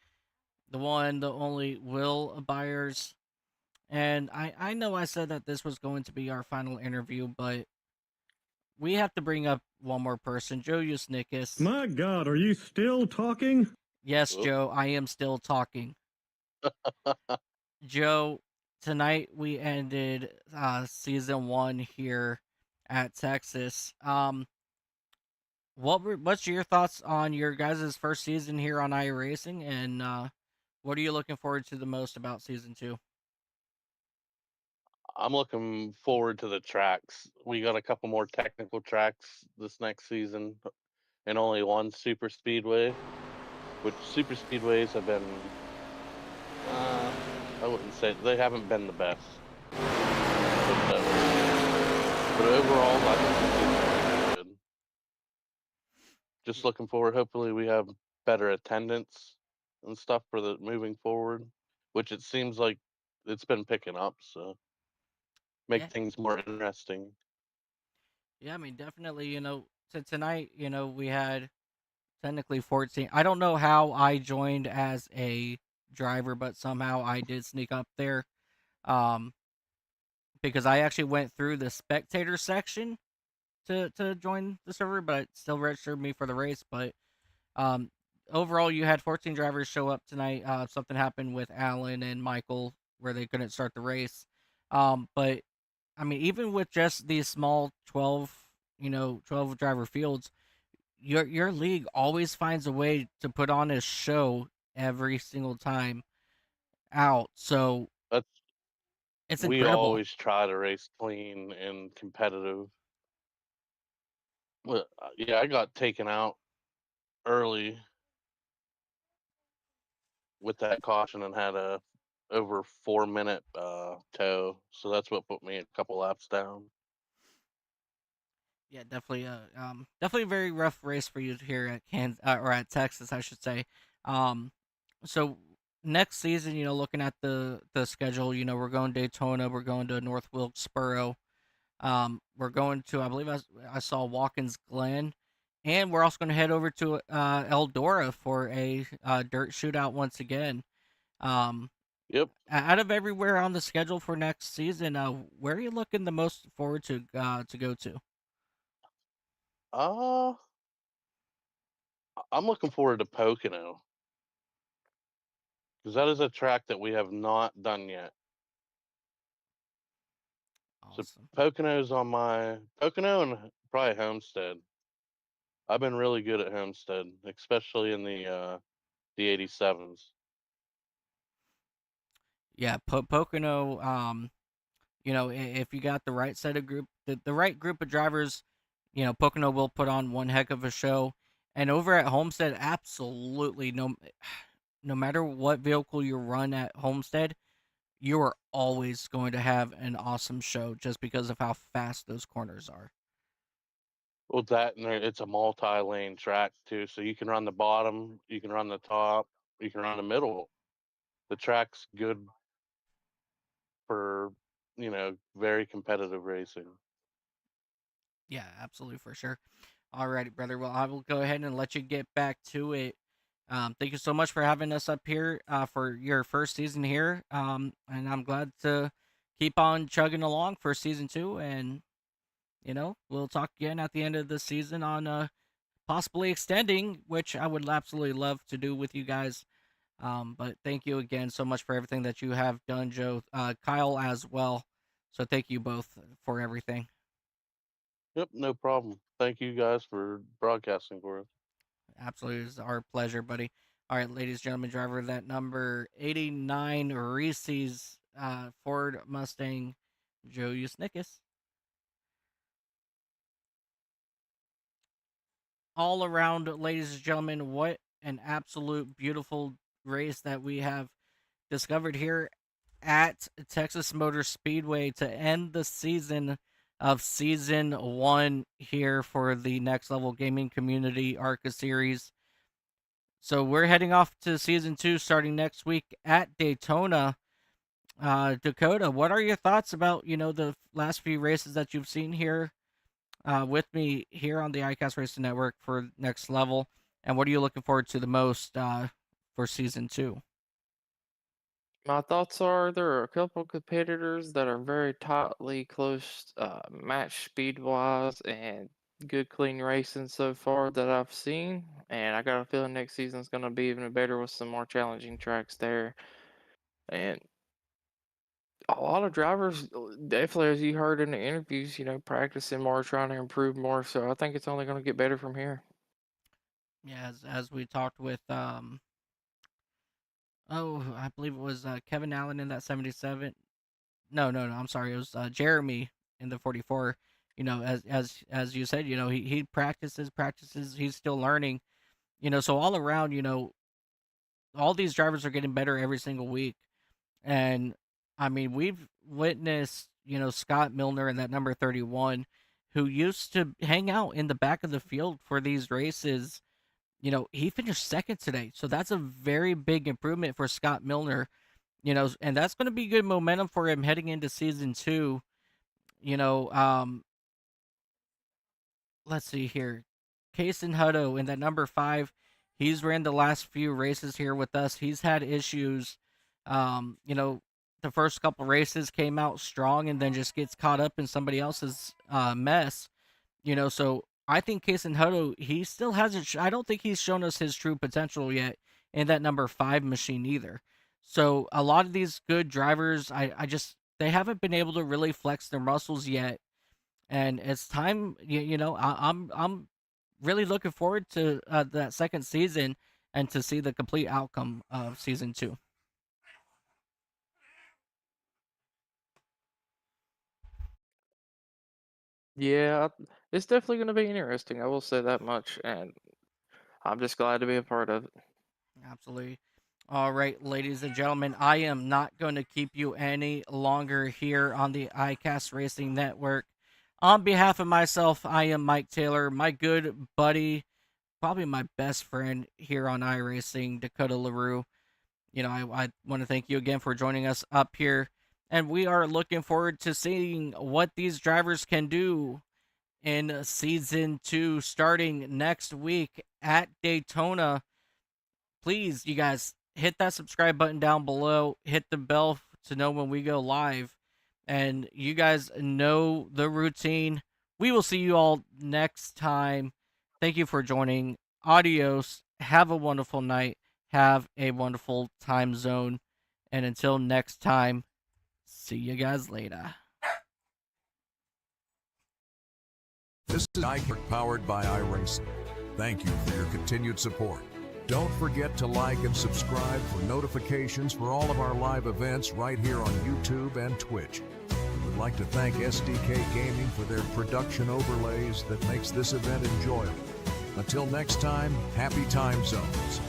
the one, the only Will Byers. And I know I said that this was going to be our final interview, but we have to bring up one more person, Joe Yusnikis. My God, are you still talking? Yes, Whoop. Joe, I am still talking. Joe, tonight we ended season 1 here at Texas. What's your thoughts on your guys' first season here on iRacing, and what are you looking forward to the most about season 2? I'm looking forward to the tracks. We got a couple more technical tracks this next season, and only one super speedway, which super speedways have been, I wouldn't say they haven't been the best. But overall, I think the season's good. Just looking forward. Hopefully, we have better attendance and stuff for the moving forward, which it seems like it's been picking up. So make Yeah. things more interesting. Yeah, I mean, definitely, tonight, we had technically 14. I don't know how I joined as a driver, but somehow I did sneak up there. Because I actually went through the spectator section to join the server, but it still registered me for the race. But um, overall, you had 14 drivers show up tonight. Something happened with Alan and Michael where they couldn't start the race. But I mean, even with just these small 12, 12 driver fields, your league always finds a way to put on a show every single time out. So That's it's we incredible. always try to race clean and competitive. Well, yeah, I got taken out early with that caution and had a over 4 minute tow, so that's what put me a couple laps down. Yeah, definitely. Definitely a very rough race for you here at or at Texas, I should say. Um, so next season, looking at the schedule, we're going Daytona, we're going to North Wilkesboro, we're going to, I believe I saw Watkins Glen, and we're also going to head over to Eldora for a dirt shootout once again. Yep. Out of everywhere on the schedule for next season, where are you looking the most forward to go to? I'm looking forward to Pocono because that is a track that we have not done yet. So Awesome. Pocono's on my Pocono and probably Homestead. I've been really good at Homestead, especially in the 87s. Yeah, Pocono. If you got the right set of the right group of drivers, Pocono will put on one heck of a show. And over at Homestead, absolutely no matter what vehicle you run at Homestead, you are always going to have an awesome show just because of how fast those corners are. Well, that and it's a multi-lane track too, so you can run the bottom, you can run the top, you can run the middle. The track's good for very competitive racing. Yeah, absolutely for sure. Alrighty, brother. Well, I will go ahead and let you get back to it. Thank you so much for having us up here for your first season here. And I'm glad to keep on chugging along for season 2. And, we'll talk again at the end of the season on possibly extending, which I would absolutely love to do with you guys. But thank you again so much for everything that you have done, Joe. Kyle as well. So thank you both for everything. Yep, no problem. Thank you guys for broadcasting for us. Absolutely, it's our pleasure, buddy. All right, ladies and gentlemen, driver that number 89 Reese's Ford Mustang, Joe Usnickus. All around, ladies and gentlemen, what an absolute beautiful race that we have discovered here at Texas Motor Speedway to end the season of season 1 here for the Next Level Gaming Community ARCA series. So we're heading off to season 2 starting next week at Daytona. Dakota, what are your thoughts about, the last few races that you've seen here with me here on the iCast Racing Network for Next Level? And what are you looking forward to the most for season 2? My thoughts are there are a couple competitors that are very tightly close, match speed wise and good clean racing so far that I've seen, and I got a feeling next season's going to be even better with some more challenging tracks there. And a lot of drivers, definitely as you heard in the interviews, practicing more, trying to improve more. So I think it's only going to get better from here. Yeah, as we talked with I believe it was Kevin Allen in that 77. No, I'm sorry. It was Jeremy in the 44. As you said, he practices. He's still learning. So all around, all these drivers are getting better every single week. And I mean, we've witnessed, Scott Milner in that number 31, who used to hang out in the back of the field for these races. He finished second today. So that's a very big improvement for Scott Milner. And that's going to be good momentum for him heading into season 2. You know, um, let's see here. Kason Hutto in that number 5, he's ran the last few races here with us. He's had issues. The first couple races came out strong and then just gets caught up in somebody else's mess. So I think Kason Hutto, he still hasn't. I don't think he's shown us his true potential yet in that number 5 machine either. So a lot of these good drivers, they haven't been able to really flex their muscles yet, and it's time. I'm really looking forward to that second season and to see the complete outcome of season 2. Yeah, it's definitely going to be interesting. I will say that much, and I'm just glad to be a part of it. Absolutely. All right, ladies and gentlemen, I am not going to keep you any longer here on the iCast Racing Network. On behalf of myself, I am Mike Taylor, my good buddy, probably my best friend here on iRacing, Dakota LaRue. I want to thank you again for joining us up here, and we are looking forward to seeing what these drivers can do in season 2 starting next week at Daytona. Please, you guys, hit that subscribe button down below. Hit the bell to know when we go live. And you guys know the routine. We will see you all next time. Thank you for joining. Adios. Have a wonderful night. Have a wonderful time zone. And until next time, see you guys later. This is iCast powered by iRacing. Thank you for your continued support. Don't forget to like and subscribe for notifications for all of our live events right here on YouTube and Twitch. We would like to thank SDK Gaming for their production overlays that makes this event enjoyable. Until next time, happy time zones.